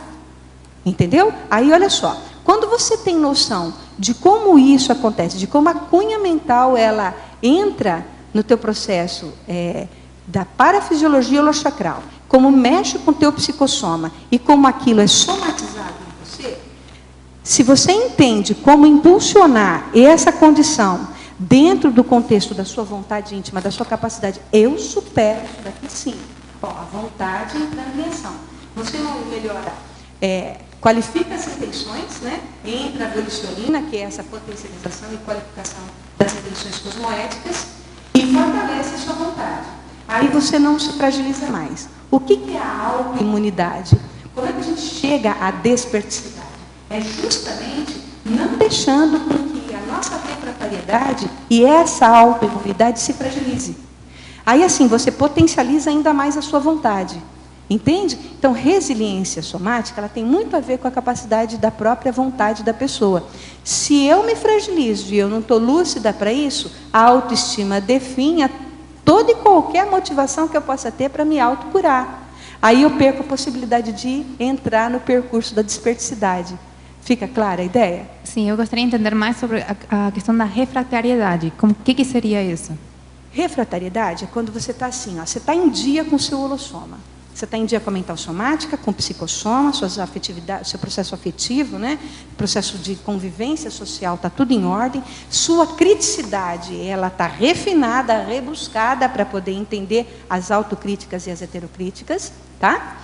Entendeu? Aí olha só, quando você tem noção de como isso acontece, de como a cunha mental ela entra no teu processo da parafisiologia holochacral, como mexe com o teu psicossoma e como aquilo é somatizado em você, se você entende como impulsionar essa condição dentro do contexto da sua vontade íntima, da sua capacidade, eu supero isso daqui sim. A vontade da ampliação. Você não melhora, qualifica as intenções, né? Entra a volixiolina, que é essa potencialização e qualificação das intenções cosmoéticas, e fortalece a sua vontade. Aí você não se fragiliza mais. O que é a autoimunidade? Como é que a gente chega à desperticidade? É justamente não deixando com que a nossa refratariedade e essa autoimunidade se fragilize. Aí assim, você potencializa ainda mais a sua vontade. Entende? Então, resiliência somática, ela tem muito a ver com a capacidade da própria vontade da pessoa. Se eu me fragilizo e eu não estou lúcida para isso, a autoestima definha toda e qualquer motivação que eu possa ter para me autocurar. Aí eu perco a possibilidade de entrar no percurso da desperticidade. Fica clara a ideia? Sim, eu gostaria de entender mais sobre a questão da refratariedade. O que seria isso? Refratariedade é quando você está assim, você está em dia com o seu holossoma. Você está em dia com a mental somática, com o psicossoma, suas afetividades, seu processo afetivo, né? Processo de convivência social, está tudo em ordem. Sua criticidade, ela está refinada, rebuscada para poder entender as autocríticas e as heterocríticas, tá?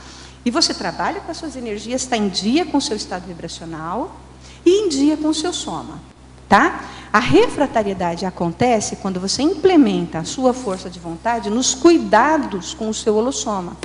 E você trabalha com as suas energias, está em dia com o seu estado vibracional e em dia com o seu soma, tá? A refratariedade acontece quando você implementa a sua força de vontade nos cuidados com o seu holossoma.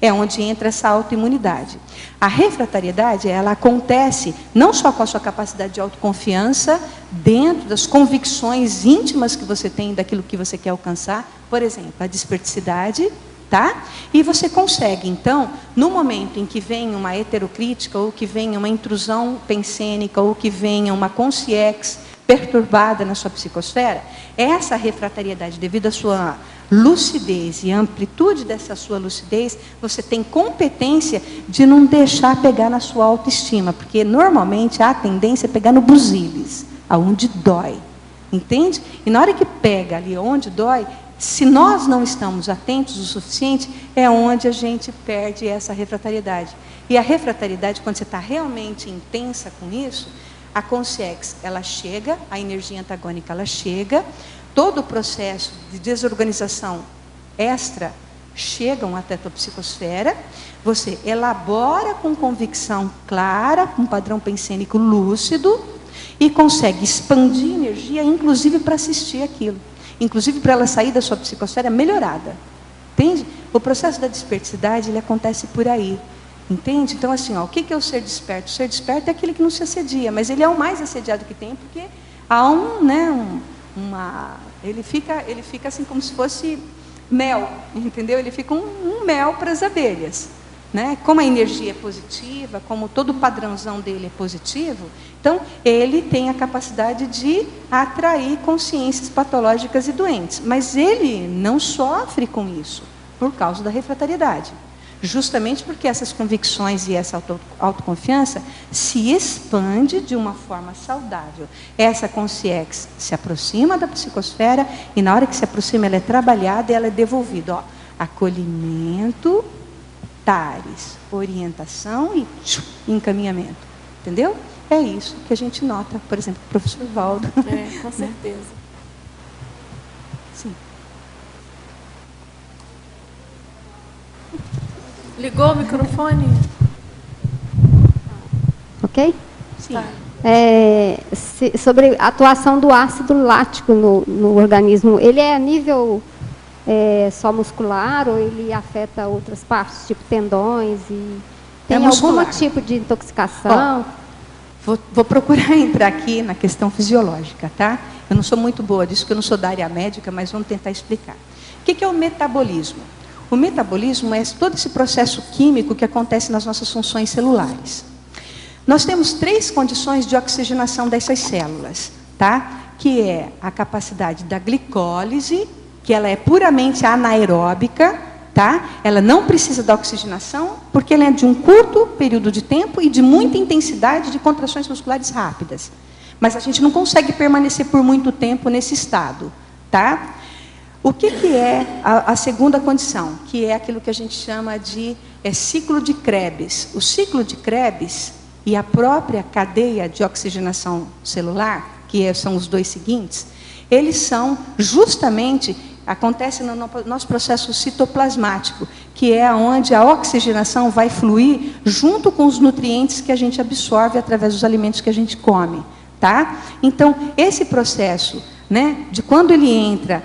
É onde entra essa autoimunidade. A refratariedade, ela acontece não só com a sua capacidade de autoconfiança, dentro das convicções íntimas que você tem daquilo que você quer alcançar, por exemplo, a desperticidade, tá? E você consegue, então, no momento em que vem uma heterocrítica, ou que venha uma intrusão pensênica, ou que venha uma consciência perturbada na sua psicosfera, essa refratariedade, devido à sua lucidez e a amplitude dessa sua lucidez, você tem competência de não deixar pegar na sua autoestima, porque normalmente há a tendência a pegar no buziles, aonde dói, entende? E na hora que pega ali onde dói, se nós não estamos atentos o suficiente, é onde a gente perde essa refratariedade. E a refratariedade, quando você está realmente intensa com isso, a consciência, ela chega, a energia antagônica, ela chega, todo o processo de desorganização extra chegam até a tua psicosfera, você elabora com convicção clara, com um padrão pensênico lúcido, e consegue expandir energia, inclusive para assistir aquilo. Inclusive para ela sair da sua psicosfera melhorada. Entende? O processo da desperticidade, ele acontece por aí. Entende? Então, assim, ó, o que é o ser desperto? O ser desperto é aquele que não se assedia, mas ele é o mais assediado que tem, porque há ele fica assim como se fosse mel, entendeu? Ele fica um mel para as abelhas. Né? Como a energia é positiva, como todo o padrãozão dele é positivo, então ele tem a capacidade de atrair consciências patológicas e doentes. Mas ele não sofre com isso, por causa da refratariedade. Justamente porque essas convicções e essa autoconfiança se expande de uma forma saudável. Essa consciência se aproxima da psicosfera e na hora que se aproxima ela é trabalhada e ela é devolvida. Ó, acolhimento, tares, orientação e encaminhamento. Entendeu? É isso que a gente nota, por exemplo, o professor Valdo. Com certeza. Sim. Ligou o microfone? Ok? Sim. Tá. Sobre a atuação do ácido lático no organismo, ele é a nível só muscular ou ele afeta outras partes, tipo tendões? E tem algum tipo de intoxicação? Vou procurar entrar aqui na questão fisiológica, tá? Eu não sou muito boa disso, porque eu não sou da área médica, mas vamos tentar explicar. O que é o metabolismo? O metabolismo é todo esse processo químico que acontece nas nossas funções celulares. Nós temos 3 condições de oxigenação dessas células, tá? Que é a capacidade da glicólise, que ela é puramente anaeróbica, tá? Ela não precisa da oxigenação, porque ela é de um curto período de tempo e de muita intensidade de contrações musculares rápidas. Mas a gente não consegue permanecer por muito tempo nesse estado, tá? O que é a segunda condição? Que é aquilo que a gente chama de ciclo de Krebs. O ciclo de Krebs e a própria cadeia de oxigenação celular, que são os 2 seguintes, eles são justamente, acontece no nosso processo citoplasmático, que é onde a oxigenação vai fluir junto com os nutrientes que a gente absorve através dos alimentos que a gente come. Tá? Então, esse processo, né, de quando ele entra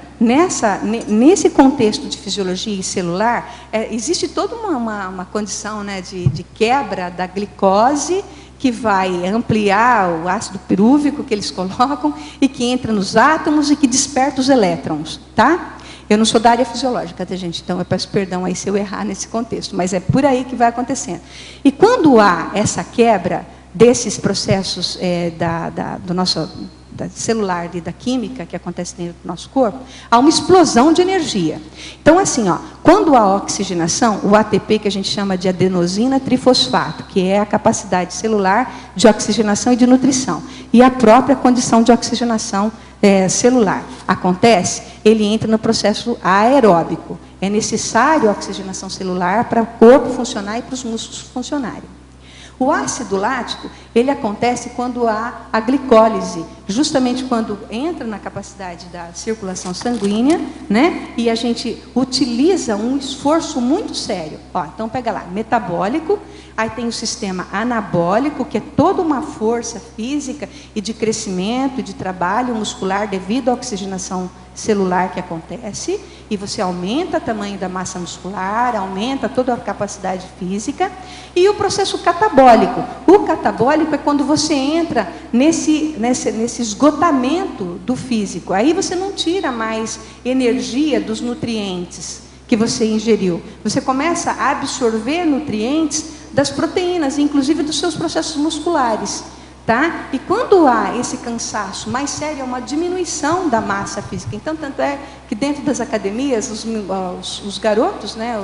nesse contexto de fisiologia celular, existe toda uma condição, né, de quebra da glicose, que vai ampliar o ácido pirúvico que eles colocam, e que entra nos átomos e que desperta os elétrons. Tá? Eu não sou da área fisiológica, tá, gente? Então, eu peço perdão aí se eu errar nesse contexto, mas é por aí que vai acontecendo. E quando há essa quebra desses processos do nosso celular e da química que acontece dentro do nosso corpo, há uma explosão de energia. Então, assim, ó, quando há oxigenação, o ATP, que a gente chama de adenosina trifosfato, que é a capacidade celular de oxigenação e de nutrição, e a própria condição de oxigenação celular acontece, ele entra no processo aeróbico. É necessário a oxigenação celular para o corpo funcionar e para os músculos funcionarem. O ácido lático, ele acontece quando há a glicólise, justamente quando entra na capacidade da circulação sanguínea, né? E a gente utiliza um esforço muito sério. Ó, então, pega lá, metabólico, aí tem o sistema anabólico, que é toda uma força física e de crescimento e de trabalho muscular devido à oxigenação celular que acontece, e você aumenta o tamanho da massa muscular, aumenta toda a capacidade física, e o processo catabólico. O catabólico é quando você entra nesse esgotamento do físico. Aí você não tira mais energia dos nutrientes que você ingeriu. Você começa a absorver nutrientes das proteínas, inclusive dos seus processos musculares. Tá? E quando há esse cansaço mais sério, é uma diminuição da massa física. Então, tanto é que dentro das academias, os garotos, né,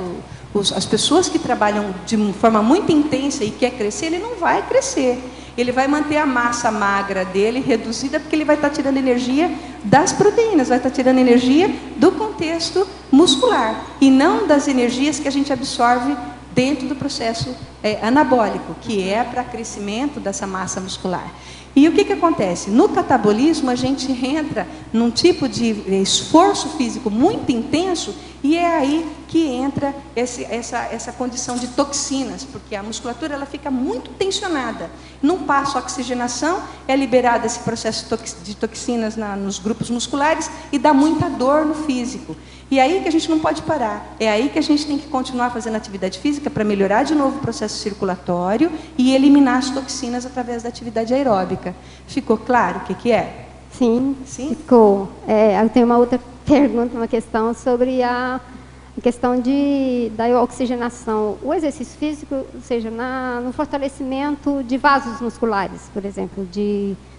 as pessoas que trabalham de forma muito intensa e quer crescer, ele não vai crescer. Ele vai manter a massa magra dele reduzida, porque ele vai estar tirando energia das proteínas, vai estar tirando energia do contexto muscular, e não das energias que a gente absorve dentro do processo anabólico, que é para crescimento dessa massa muscular. E o que acontece? No catabolismo, a gente entra num tipo de esforço físico muito intenso, e é aí que entra essa condição de toxinas, porque a musculatura ela fica muito tensionada. Não passa a oxigenação, é liberado esse processo de toxinas nos grupos musculares e dá muita dor no físico. E aí que a gente não pode parar. É aí que a gente tem que continuar fazendo atividade física para melhorar de novo o processo circulatório e eliminar as toxinas através da atividade aeróbica. Ficou claro o que é? Sim, ficou. Eu tenho uma outra pergunta, uma questão sobre a questão da oxigenação. O exercício físico, ou seja, no fortalecimento de vasos musculares, por exemplo,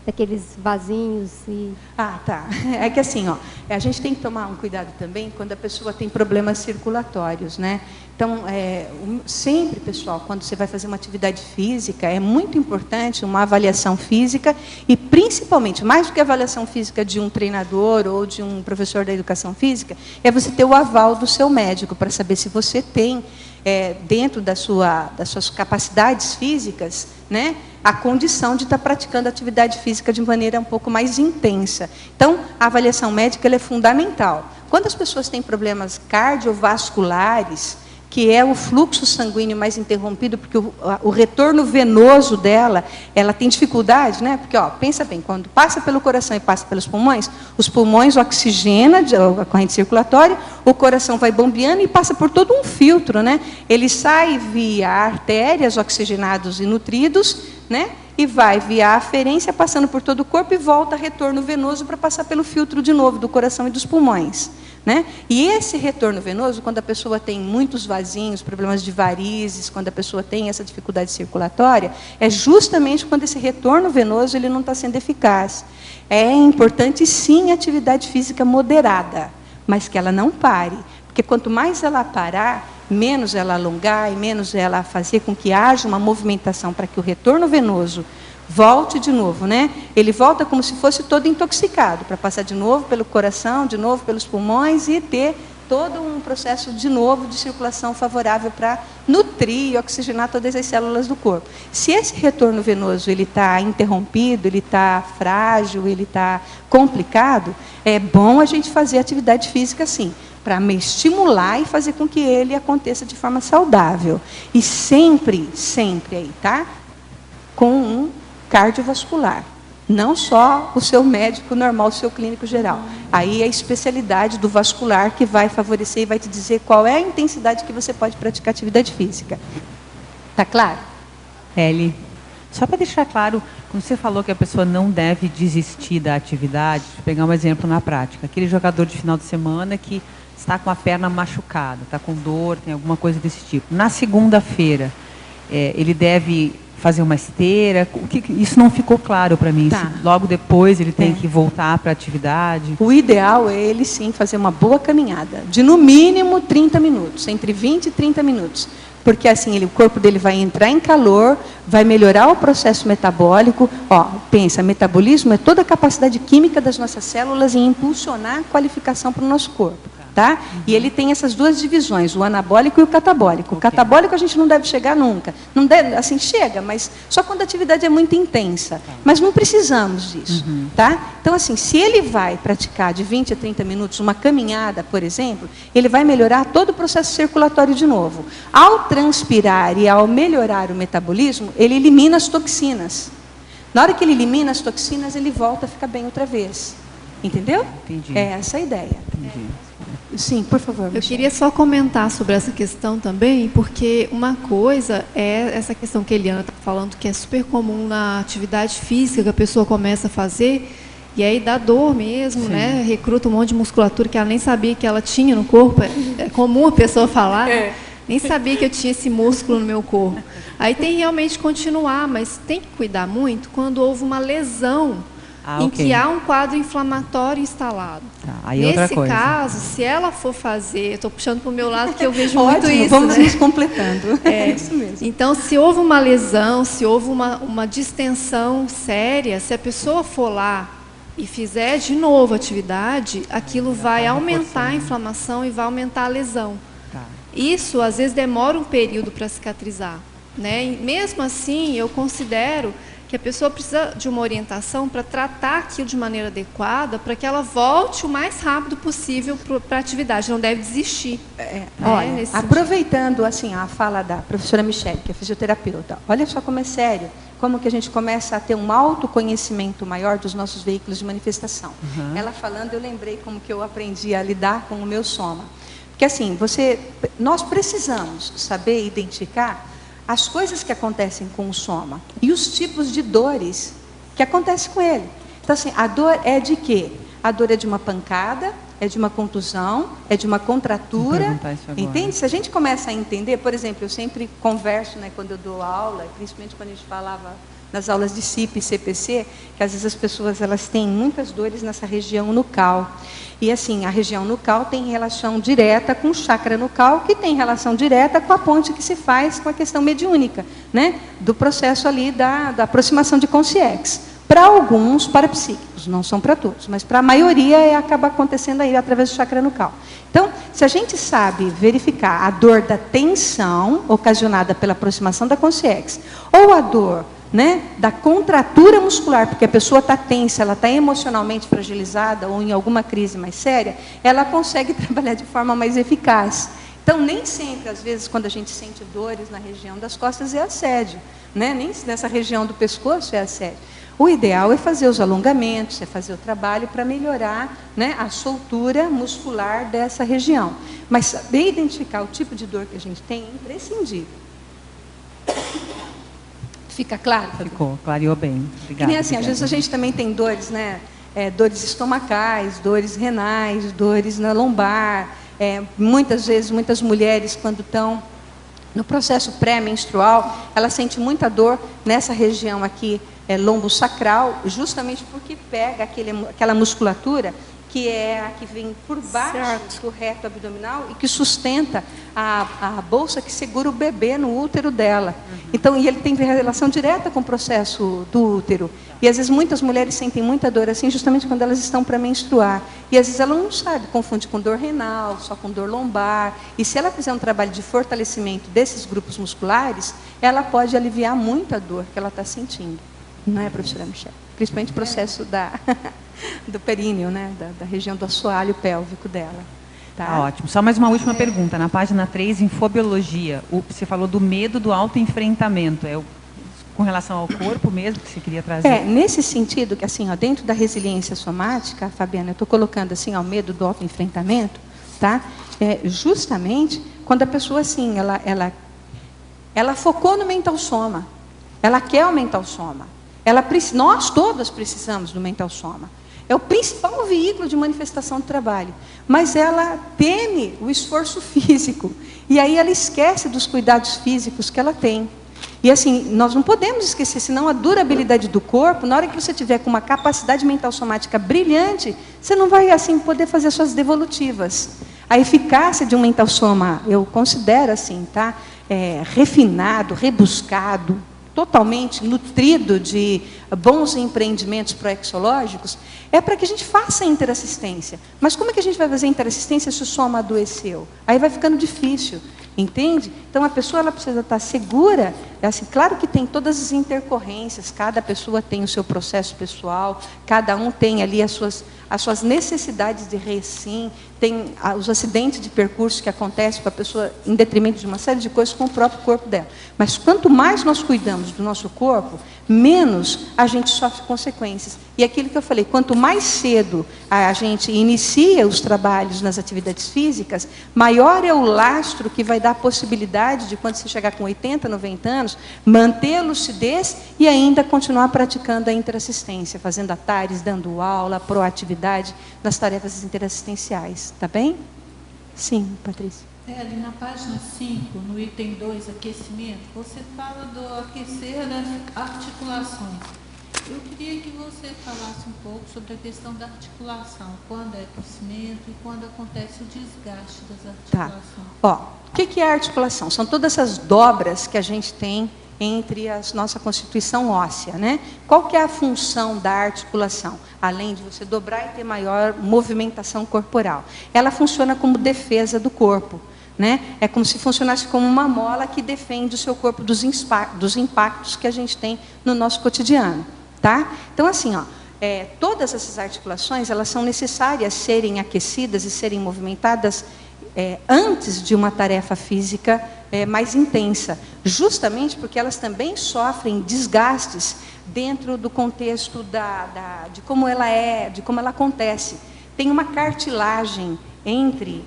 daqueles vasinhos e... Ah, tá. É que assim, ó, a gente tem que tomar um cuidado também quando a pessoa tem problemas circulatórios, né? Então, sempre, pessoal, quando você vai fazer uma atividade física, é muito importante uma avaliação física e, principalmente, mais do que a avaliação física de um treinador ou de um professor da educação física, é você ter o aval do seu médico para saber se você tem, dentro das suas capacidades físicas, né, a condição de estar praticando atividade física de maneira um pouco mais intensa. Então, a avaliação médica ela é fundamental. Quando as pessoas têm problemas cardiovasculares, que é o fluxo sanguíneo mais interrompido, porque o retorno venoso dela, ela tem dificuldade, né? Porque, ó, pensa bem, quando passa pelo coração e passa pelos pulmões, os pulmões oxigenam a corrente circulatória, o coração vai bombeando e passa por todo um filtro, né? Ele sai via artérias oxigenados e nutridos, né? E vai via aferência, passando por todo o corpo e volta a retorno venoso para passar pelo filtro de novo do coração e dos pulmões. Né? E esse retorno venoso, quando a pessoa tem muitos vasinhos, problemas de varizes, quando a pessoa tem essa dificuldade circulatória, é justamente quando esse retorno venoso ele não está sendo eficaz. É importante, sim, atividade física moderada, mas que ela não pare. Porque quanto mais ela parar, menos ela alongar e menos ela fazer com que haja uma movimentação para que o retorno venoso volte de novo, né? Ele volta como se fosse todo intoxicado, para passar de novo pelo coração, de novo pelos pulmões e ter todo um processo de novo de circulação favorável para nutrir e oxigenar todas as células do corpo. Se esse retorno venoso ele está interrompido, ele está frágil, ele está complicado, é bom a gente fazer atividade física sim, para me estimular e fazer com que ele aconteça de forma saudável. E sempre, sempre aí, tá? Com um cardiovascular, não só o seu médico normal, o seu clínico geral. Aí é a especialidade do vascular que vai favorecer e vai te dizer qual é a intensidade que você pode praticar atividade física. Tá claro? Eli, só para deixar claro, quando você falou que a pessoa não deve desistir da atividade, vou pegar um exemplo na prática. Aquele jogador de final de semana que está com a perna machucada, está com dor, tem alguma coisa desse tipo. Na segunda-feira, ele deve fazer uma esteira? Isso não ficou claro para mim. Tá. Logo depois ele tem que voltar para a atividade? O ideal é ele sim fazer uma boa caminhada, de no mínimo 30 minutos, entre 20 e 30 minutos. Porque assim o corpo dele vai entrar em calor, vai melhorar o processo metabólico. Ó, pensa, metabolismo é toda a capacidade química das nossas células em impulsionar a qualificação para o nosso corpo. Tá? E ele tem essas duas divisões, o anabólico e o catabólico. O catabólico a gente não deve chegar nunca. Não deve, assim, chega, mas só quando a atividade é muito intensa. Mas não precisamos disso. Tá? Então, assim, se ele vai praticar de 20 a 30 minutos uma caminhada, por exemplo, ele vai melhorar todo o processo circulatório de novo. Ao transpirar e ao melhorar o metabolismo, ele elimina as toxinas. Na hora que ele elimina as toxinas, ele volta a ficar bem outra vez. Entendeu? Entendi. É essa a ideia. Entendi. Sim, por favor. Eu queria só comentar sobre essa questão também, porque uma coisa é essa questão que a Eliana está falando, que é super comum na atividade física, que a pessoa começa a fazer, e aí dá dor mesmo, né? Recruta um monte de musculatura que ela nem sabia que ela tinha no corpo. É comum a pessoa falar, nem sabia que eu tinha esse músculo no meu corpo. Aí tem realmente que continuar, mas tem que cuidar muito quando houve uma lesão em que há um quadro inflamatório instalado. Aí Nesse caso, se ela for fazer, estou puxando para o meu lado que eu vejo muito isso. Vamos nos completando. É isso mesmo. Então, se houve uma lesão, se houve uma distensão séria, se a pessoa for lá e fizer de novo a atividade, aquilo vai aumentar a inflamação e vai aumentar a lesão. Isso, às vezes, demora um período para cicatrizar, né? E mesmo assim, eu considero que a pessoa precisa de uma orientação para tratar aquilo de maneira adequada, para que ela volte o mais rápido possível para a atividade, não deve desistir. Olha, aproveitando assim, a fala da professora Michele, que é fisioterapeuta, olha só como é sério, como que a gente começa a ter um autoconhecimento maior dos nossos veículos de manifestação. Ela falando, eu lembrei como que eu aprendi a lidar com o meu soma. Porque assim, nós precisamos saber identificar as coisas que acontecem com o soma e os tipos de dores que acontecem com ele. Então, assim, a dor é de quê? A dor é de uma pancada, é de uma contusão, é de uma contratura, entende? Se a gente começa a entender, por exemplo, eu sempre converso, né, quando eu dou aula, principalmente quando a gente falava nas aulas de CIP e CPC, que às vezes as pessoas elas têm muitas dores nessa região nucal. E assim, a região nucal tem relação direta com o chakra nucal, que tem relação direta com a ponte que se faz com a questão mediúnica, né? Do processo ali da aproximação de consciência. Para alguns parapsíquicos, não são para todos, mas para a maioria acaba acontecendo aí através do chakra nucal. Então, se a gente sabe verificar a dor da tensão ocasionada pela aproximação da consciência, ou a dor, né, da contratura muscular, porque a pessoa está tensa, ela está emocionalmente fragilizada ou em alguma crise mais séria, ela consegue trabalhar de forma mais eficaz. Então, nem sempre, às vezes, quando a gente sente dores na região das costas, é assédio, né? Nem nessa região do pescoço é assédio. O ideal é fazer os alongamentos, é fazer o trabalho para melhorar, né, a soltura muscular dessa região. Mas saber identificar o tipo de dor que a gente tem é imprescindível. Fica claro? Ficou, clareou bem. Obrigada. E nem assim, às vezes a gente também tem dores, né? Dores estomacais, dores renais, dores na lombar. Muitas vezes, muitas mulheres, quando estão no processo pré-menstrual, elas sentem muita dor nessa região aqui, lombo-sacral, justamente porque pega aquela musculatura que é a que vem por baixo do reto abdominal e que sustenta a bolsa que segura o bebê no útero dela. Então, e ele tem relação direta com o processo do útero. E às vezes muitas mulheres sentem muita dor assim, justamente quando elas estão para menstruar. E às vezes ela não sabe, confunde com dor renal, só com dor lombar. E se ela fizer um trabalho de fortalecimento desses grupos musculares, ela pode aliviar muito a dor que ela está sentindo. Não é, professora Michele? Principalmente o processo do períneo, né? Da região do assoalho pélvico dela. Tá? Ótimo. Só mais uma última pergunta. Na página 3, em fobiologia, você falou do medo do autoenfrentamento. Com relação ao corpo mesmo que você queria trazer? Nesse sentido, que assim, ó, dentro da resiliência somática, Fabiana, eu estou colocando assim, ó, o medo do autoenfrentamento, tá? Justamente quando a pessoa, assim, ela focou no mental soma. Ela quer o mental soma. Nós todas precisamos do mental soma. É o principal veículo de manifestação do trabalho. Mas ela teme o esforço físico. E aí ela esquece dos cuidados físicos que ela tem. E assim, nós não podemos esquecer, senão a durabilidade do corpo, na hora que você tiver com uma capacidade mental somática brilhante, você não vai assim poder fazer suas devolutivas. A eficácia de um mental soma, eu considero assim, tá? Refinado, rebuscado, totalmente nutrido de bons empreendimentos proexológicos, é para que a gente faça a interassistência. Mas como é que a gente vai fazer a interassistência se o soma adoeceu? Aí vai ficando difícil, entende? Então a pessoa ela precisa estar segura é assim, claro que tem todas as intercorrências, cada pessoa tem o seu processo pessoal, cada um tem ali as suas necessidades de recém, tem os acidentes de percurso que acontecem com a pessoa em detrimento de uma série de coisas com o próprio corpo dela. Mas quanto mais nós cuidamos do nosso corpo, menos a gente sofre consequências. E aquilo que eu falei, quanto mais cedo a gente inicia os trabalhos nas atividades físicas, maior é o lastro que vai dar a possibilidade de, quando você chegar com 80, 90 anos, manter a lucidez e ainda continuar praticando a interassistência, fazendo atares, dando aula, proatividade nas tarefas interassistenciais. Tá bem? Sim, Patrícia. Ali na página 5, no item 2, aquecimento, você fala do aquecer das articulações. Eu queria que você falasse um pouco sobre a questão da articulação, quando é aquecimento e quando acontece o desgaste das articulações. Ó, o que é a articulação? São todas essas dobras que a gente tem entre a nossa constituição óssea, né? Qual que é a função da articulação? Além de você dobrar e ter maior movimentação corporal. Ela funciona como defesa do corpo, né? É como se funcionasse como uma mola que defende o seu corpo dos impactos que a gente tem no nosso cotidiano, tá? Então, assim, ó, todas essas articulações, elas são necessárias serem aquecidas e serem movimentadas antes de uma tarefa física mais intensa, justamente porque elas também sofrem desgastes dentro do contexto de como ela de como ela acontece. Tem uma cartilagem entre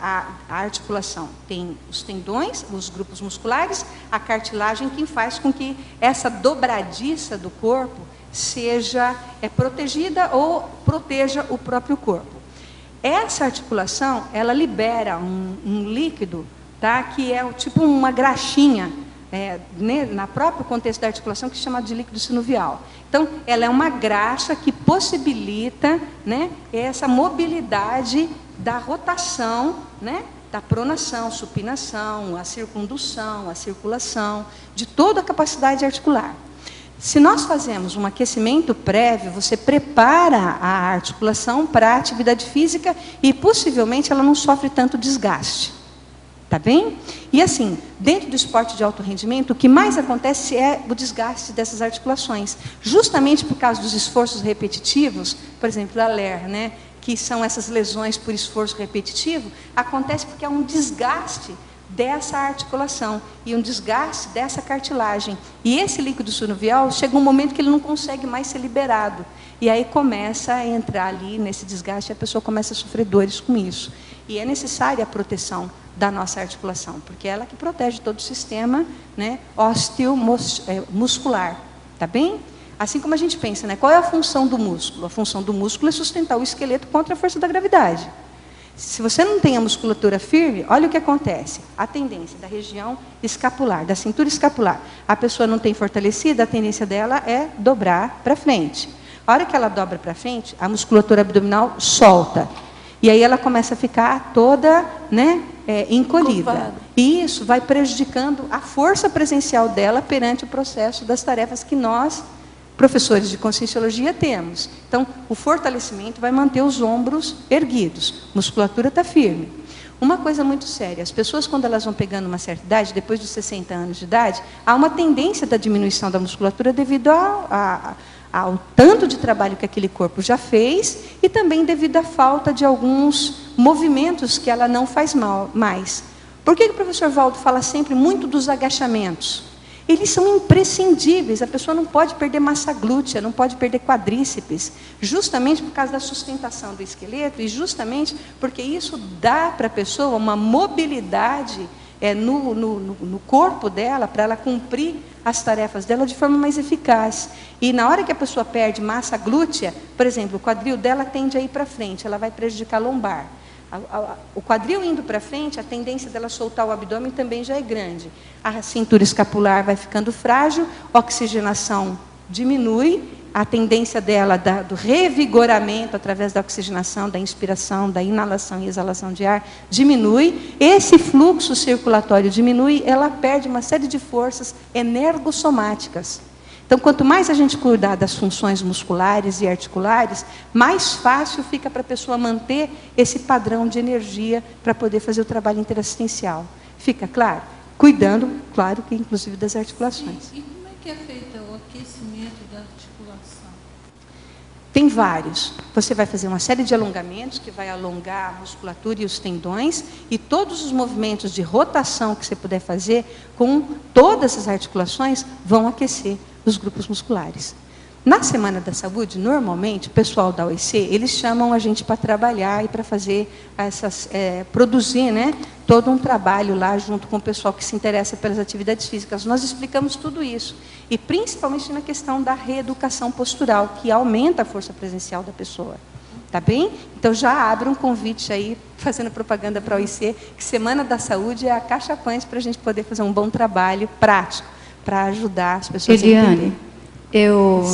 a articulação. Tem os tendões, os grupos musculares, a cartilagem que faz com que essa dobradiça do corpo seja protegida ou proteja o próprio corpo. Essa articulação, ela libera um líquido, tá, que é tipo uma graxinha, na próprio contexto da articulação, que é chamado de líquido sinovial. Então, ela é uma graxa que possibilita, né, essa mobilidade da rotação, né, da pronação, supinação, a circundução, a circulação, de toda a capacidade articular. Se nós fazemos um aquecimento prévio, você prepara a articulação para a atividade física e, possivelmente, ela não sofre tanto desgaste. Tá bem? E assim, dentro do esporte de alto rendimento, o que mais acontece é o desgaste dessas articulações. Justamente por causa dos esforços repetitivos, por exemplo, da LER, né, que são essas lesões por esforço repetitivo, acontece porque há um desgaste dessa articulação e um desgaste dessa cartilagem. E esse líquido sinovial, chega um momento que ele não consegue mais ser liberado. E aí começa a entrar ali nesse desgaste e a pessoa começa a sofrer dores com isso. E é necessária a proteção da nossa articulação, porque é ela que protege todo o sistema, né, muscular. Tá bem? Assim como a gente pensa, né, qual é a função do músculo? A função do músculo é sustentar o esqueleto contra a força da gravidade. Se você não tem a musculatura firme, olha o que acontece. A tendência da região escapular, da cintura escapular, a pessoa não tem fortalecida, a tendência dela é dobrar para frente. A hora que ela dobra para frente, a musculatura abdominal solta. E aí ela começa a ficar toda, né, encolhida. Curvada. E isso vai prejudicando a força presencial dela perante o processo das tarefas que nós, professores de conscienciologia, temos. Então, o fortalecimento vai manter os ombros erguidos. A musculatura está firme. Uma coisa muito séria, as pessoas, quando elas vão pegando uma certa idade, depois dos 60 anos de idade, há uma tendência da diminuição da musculatura devido ao tanto de trabalho que aquele corpo já fez e também devido à falta de alguns movimentos que ela não faz mais. Por que o professor Valdo fala sempre muito dos agachamentos? Eles são imprescindíveis, a pessoa não pode perder massa glútea, não pode perder quadríceps, justamente por causa da sustentação do esqueleto e justamente porque isso dá para a pessoa uma mobilidade no corpo dela, para ela cumprir as tarefas dela de forma mais eficaz. E na hora que a pessoa perde massa glútea, por exemplo, o quadril dela tende a ir para frente, ela vai prejudicar a lombar. O quadril indo para frente, a tendência dela soltar o abdômen também já é grande. A cintura escapular vai ficando frágil, a oxigenação diminui, a tendência dela do revigoramento através da oxigenação, da inspiração, da inalação e exalação de ar diminui, esse fluxo circulatório diminui, ela perde uma série de forças energossomáticas. Então, quanto mais a gente cuidar das funções musculares e articulares, mais fácil fica para a pessoa manter esse padrão de energia para poder fazer o trabalho interassistencial. Fica claro? cuidando, claro, que inclusive das articulações. E como é que é feito o aquecimento da articulação? Tem vários. Você vai fazer uma série de alongamentos que vai alongar a musculatura e os tendões, e todos os movimentos de rotação que você puder fazer com todas as articulações vão aquecer os grupos musculares. Na Semana da Saúde, normalmente, o pessoal da OIC, eles chamam a gente para trabalhar e para fazer produzir, né, todo um trabalho lá junto com o pessoal que se interessa pelas atividades físicas. Nós explicamos tudo isso, e principalmente na questão da reeducação postural, que aumenta a força presencial da pessoa. Tá bem? Então, já abre um convite aí, fazendo propaganda para a OIC, que Semana da Saúde é a caixa pães para a gente poder fazer um bom trabalho prático, para ajudar as pessoas a entenderem. Eu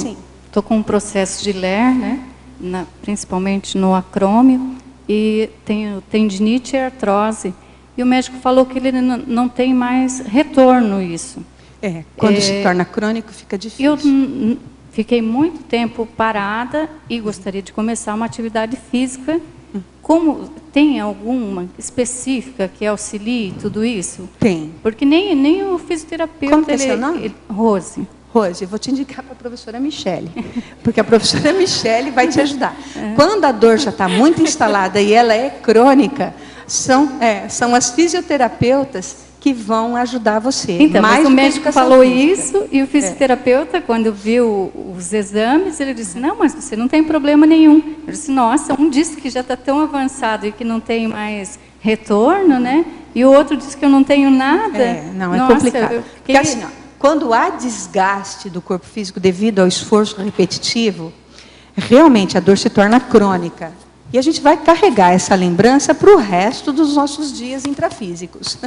estou com um processo de LER, né, principalmente no acrômio, e tenho tendinite e artrose. E o médico falou que ele não tem mais retorno isso. Quando se torna crônico, fica difícil. Eu fiquei muito tempo parada e gostaria de começar uma atividade física. Como tem alguma específica que auxilie tudo isso? Tem. Porque nem o fisioterapeuta... Como que é seu nome? Rose. Rose, eu vou te indicar para a professora Michele, porque a professora Michele vai te ajudar. Quando a dor já está muito instalada e ela é crônica, são as fisioterapeutas que vão ajudar você. Então, mas o médico falou isso, e o fisioterapeuta, quando viu os exames, ele disse, não, mas você não tem problema nenhum. Eu disse, nossa, um disse que já está tão avançado e que não tem mais retorno, né? E o outro disse que eu não tenho nada. Não, é complicado. Porque assim, quando há desgaste do corpo físico devido ao esforço repetitivo, realmente a dor se torna crônica. E a gente vai carregar essa lembrança para o resto dos nossos dias intrafísicos.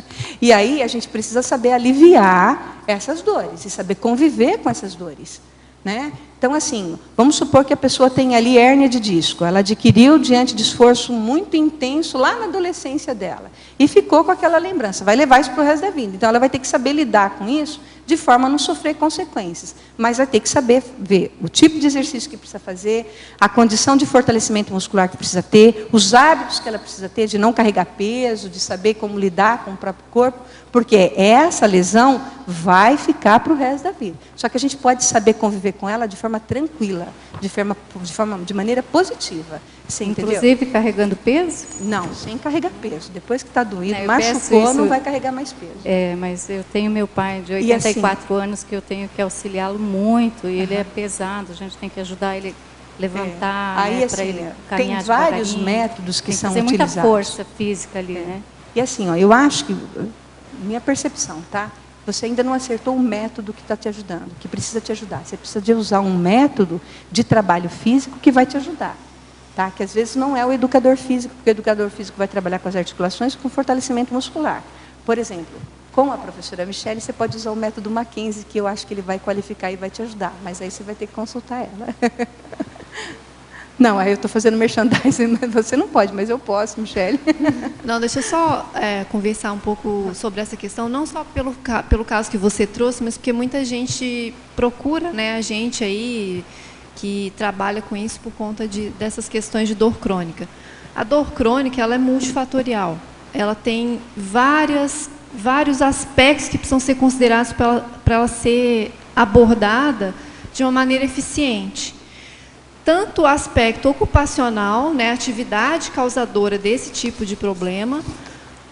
E aí a gente precisa saber aliviar essas dores e saber conviver com essas dores, né? Então, assim, vamos supor que a pessoa tem ali hérnia de disco. Ela adquiriu diante de esforço muito intenso lá na adolescência dela. E ficou com aquela lembrança. Vai levar isso para o resto da vida. Então, ela vai ter que saber lidar com isso de forma a não sofrer consequências. Mas vai ter que saber ver o tipo de exercício que precisa fazer, a condição de fortalecimento muscular que precisa ter, os hábitos que ela precisa ter de não carregar peso, de saber como lidar com o próprio corpo, porque essa lesão vai ficar para o resto da vida. Só que a gente pode saber conviver com ela de forma tranquila, de maneira positiva. Você inclusive entendeu? Carregando peso? Não, sem carregar peso. Depois que está doído, machucou, não vai carregar mais peso. Mas eu tenho meu pai de 84 anos que eu tenho que auxiliá-lo muito, e ele é pesado, a gente tem que ajudar ele a levantar, Aí, para ele tem caminhar vários métodos que são utilizados. Tem muita força física ali, né? E assim, eu acho que, minha percepção, tá? Você ainda não acertou o método que está te ajudando, que precisa te ajudar. Você precisa de usar um método de trabalho físico que vai te ajudar. Tá? Que às vezes não é o educador físico, porque o educador físico vai trabalhar com as articulações com fortalecimento muscular. Por exemplo, com a professora Michele, você pode usar o método Mackenzie, que eu acho que ele vai qualificar e vai te ajudar. Mas aí você vai ter que consultar ela. Não, aí eu estou fazendo merchandising, mas você não pode, mas eu posso, Michele. Não, deixa eu só conversar um pouco sobre essa questão, não só pelo caso que você trouxe, mas porque muita gente procura, né, a gente aí que trabalha com isso por conta dessas questões de dor crônica. A dor crônica, ela é multifatorial. Ela tem vários aspectos que precisam ser considerados para ela ser abordada de uma maneira eficiente. Tanto o aspecto ocupacional, né, atividade causadora desse tipo de problema,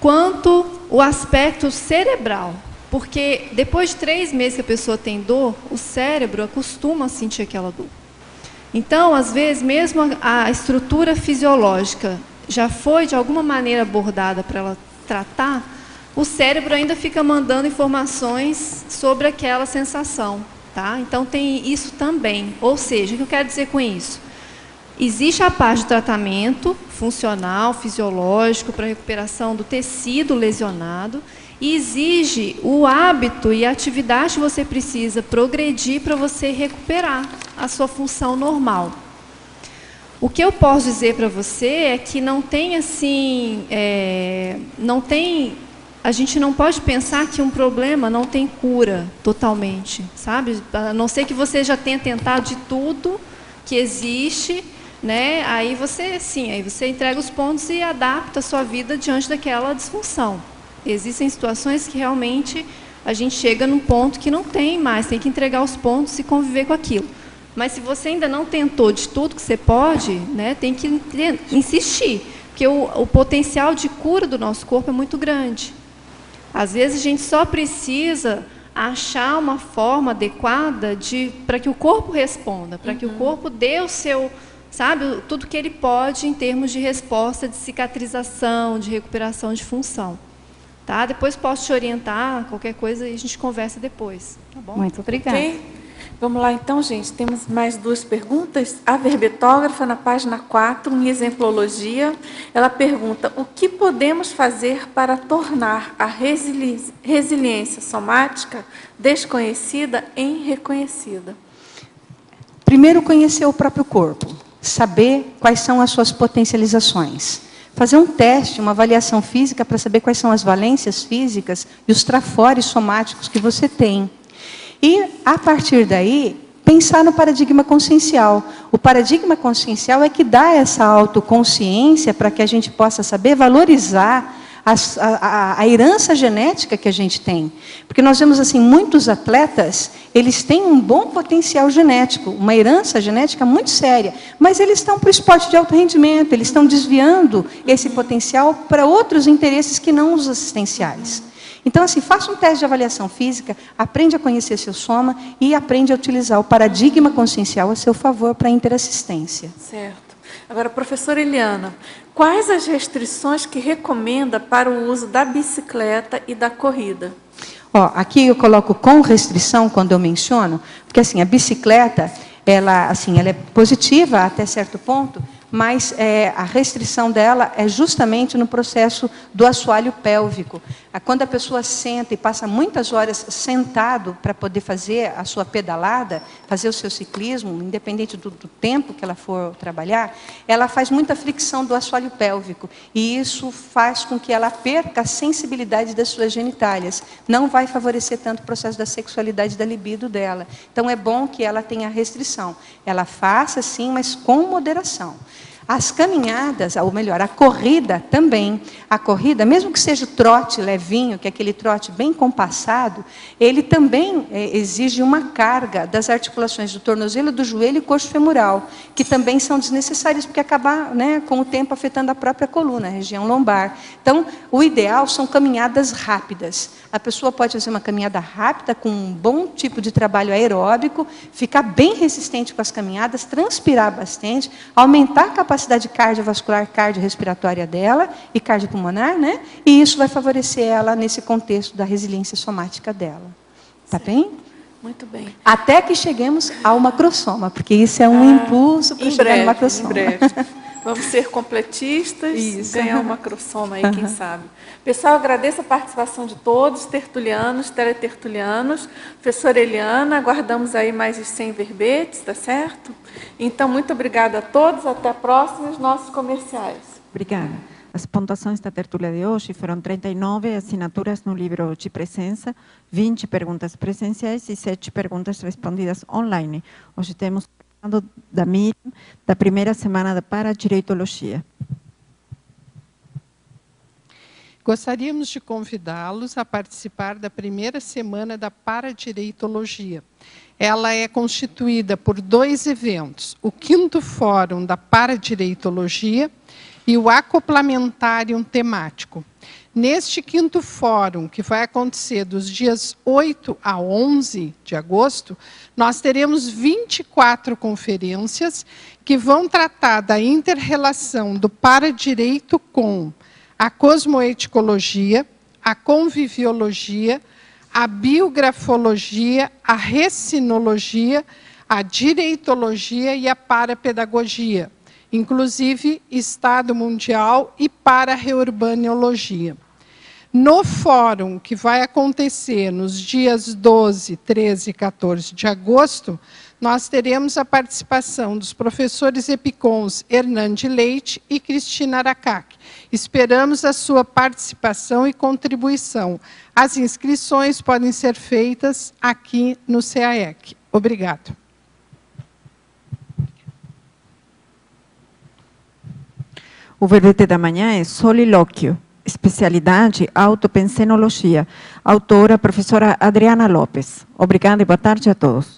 quanto o aspecto cerebral. Porque depois de 3 meses que a pessoa tem dor, o cérebro acostuma a sentir aquela dor. Então, às vezes, mesmo a estrutura fisiológica já foi de alguma maneira abordada para ela tratar, o cérebro ainda fica mandando informações sobre aquela sensação. Tá? Então, tem isso também. Ou seja, o que eu quero dizer com isso? Existe a parte de tratamento funcional, fisiológico, para recuperação do tecido lesionado, e exige o hábito e a atividade que você precisa progredir para você recuperar a sua função normal. O que eu posso dizer para você é que não tem assim, a gente não pode pensar que um problema não tem cura totalmente, sabe? A não ser que você já tenha tentado de tudo que existe, né? Aí você entrega os pontos e adapta a sua vida diante daquela disfunção. Existem situações que realmente a gente chega num ponto que não tem mais, tem que entregar os pontos e conviver com aquilo. Mas se você ainda não tentou de tudo que você pode, né, tem que insistir, porque o potencial de cura do nosso corpo é muito grande. Às vezes a gente só precisa achar uma forma adequada para que o corpo responda, para que o corpo dê o seu, sabe, tudo que ele pode em termos de resposta, de cicatrização, de recuperação de função. Tá? Depois posso te orientar, qualquer coisa, e a gente conversa depois. Tá bom? Muito obrigada. Okay? Vamos lá, então, gente. Temos mais 2 perguntas. A verbetógrafa, na página 4, em exemplologia, ela pergunta: o que podemos fazer para tornar a resiliência somática desconhecida em reconhecida? Primeiro, conhecer o próprio corpo. Saber quais são as suas potencializações. Fazer um teste, uma avaliação física para saber quais são as valências físicas e os trafores somáticos que você tem. E, a partir daí, pensar no paradigma consciencial. O paradigma consciencial é que dá essa autoconsciência para que a gente possa saber valorizar a herança genética que a gente tem. Porque nós vemos assim, muitos atletas, eles têm um bom potencial genético, uma herança genética muito séria, mas eles estão para o esporte de alto rendimento, eles estão desviando esse potencial para outros interesses que não os assistenciais. Então, assim, faça um teste de avaliação física, aprende a conhecer seu soma e aprende a utilizar o paradigma consciencial a seu favor para a interassistência. Certo. Agora, professora Eliana, quais as restrições que recomenda para o uso da bicicleta e da corrida? Ó, aqui eu coloco com restrição quando eu menciono, porque assim, a bicicleta, ela é positiva até certo ponto, mas a restrição dela é justamente no processo do assoalho pélvico. Quando a pessoa senta e passa muitas horas sentado para poder fazer a sua pedalada, fazer o seu ciclismo, independente do tempo que ela for trabalhar, ela faz muita fricção do assoalho pélvico. E isso faz com que ela perca a sensibilidade das suas genitálias. Não vai favorecer tanto o processo da sexualidade e da libido dela. Então, é bom que ela tenha restrição. Ela faça, sim, mas com moderação. As caminhadas, ou melhor, a corrida também. A corrida, mesmo que seja o trote levinho, que é aquele trote bem compassado, ele também exige uma carga das articulações do tornozelo, do joelho e coxo femoral, que também são desnecessárias, porque acaba, né, com o tempo afetando a própria coluna, a região lombar. Então, o ideal são caminhadas rápidas. A pessoa pode fazer uma caminhada rápida, com um bom tipo de trabalho aeróbico, ficar bem resistente com as caminhadas, transpirar bastante, aumentar a capacidade cardiovascular, cardiorrespiratória dela e cardiopulmonar, né? E isso vai favorecer ela nesse contexto da resiliência somática dela. Tá bem? Muito bem. Até que cheguemos ao macrosoma, porque isso é um impulso para chegar no macrosoma. Em breve. Vamos ser completistas, ganhar um macrosoma aí, quem sabe. Pessoal, agradeço a participação de todos, tertulianos, teletertulianos. Professora Eliana, aguardamos aí mais os 100 verbetes, tá certo? Então, muito obrigada a todos, até a próxima, os nossos comerciais. Obrigada. As pontuações da tertúlia de hoje foram 39 assinaturas no livro de presença, 20 perguntas presenciais e 7 perguntas respondidas online. Hoje temos da Miriam, da primeira semana da Paradireitologia. Gostaríamos de convidá-los a participar da primeira semana da Paradireitologia. Ela é constituída por 2 eventos, o 5º Fórum da Paradireitologia e o Acoplamentarium temático. Neste 5º Fórum, que vai acontecer dos dias 8 a 11 de agosto, nós teremos 24 conferências que vão tratar da inter-relação do paradireito com a cosmoeticologia, a conviviologia, a biografologia, a recinologia, a direitologia e a parapedagogia, inclusive Estado Mundial e para-reurbanologia. No fórum, que vai acontecer nos dias 12, 13 e 14 de agosto, nós teremos a participação dos professores Epicons Hernande Leite e Cristina Aracac. Esperamos a sua participação e contribuição. As inscrições podem ser feitas aqui no CAEC. Obrigado. O verbete da manhã é solilóquio. especialidade autopensenologia. Autora, professora Adriana Lopes. Obrigada e boa tarde a todos.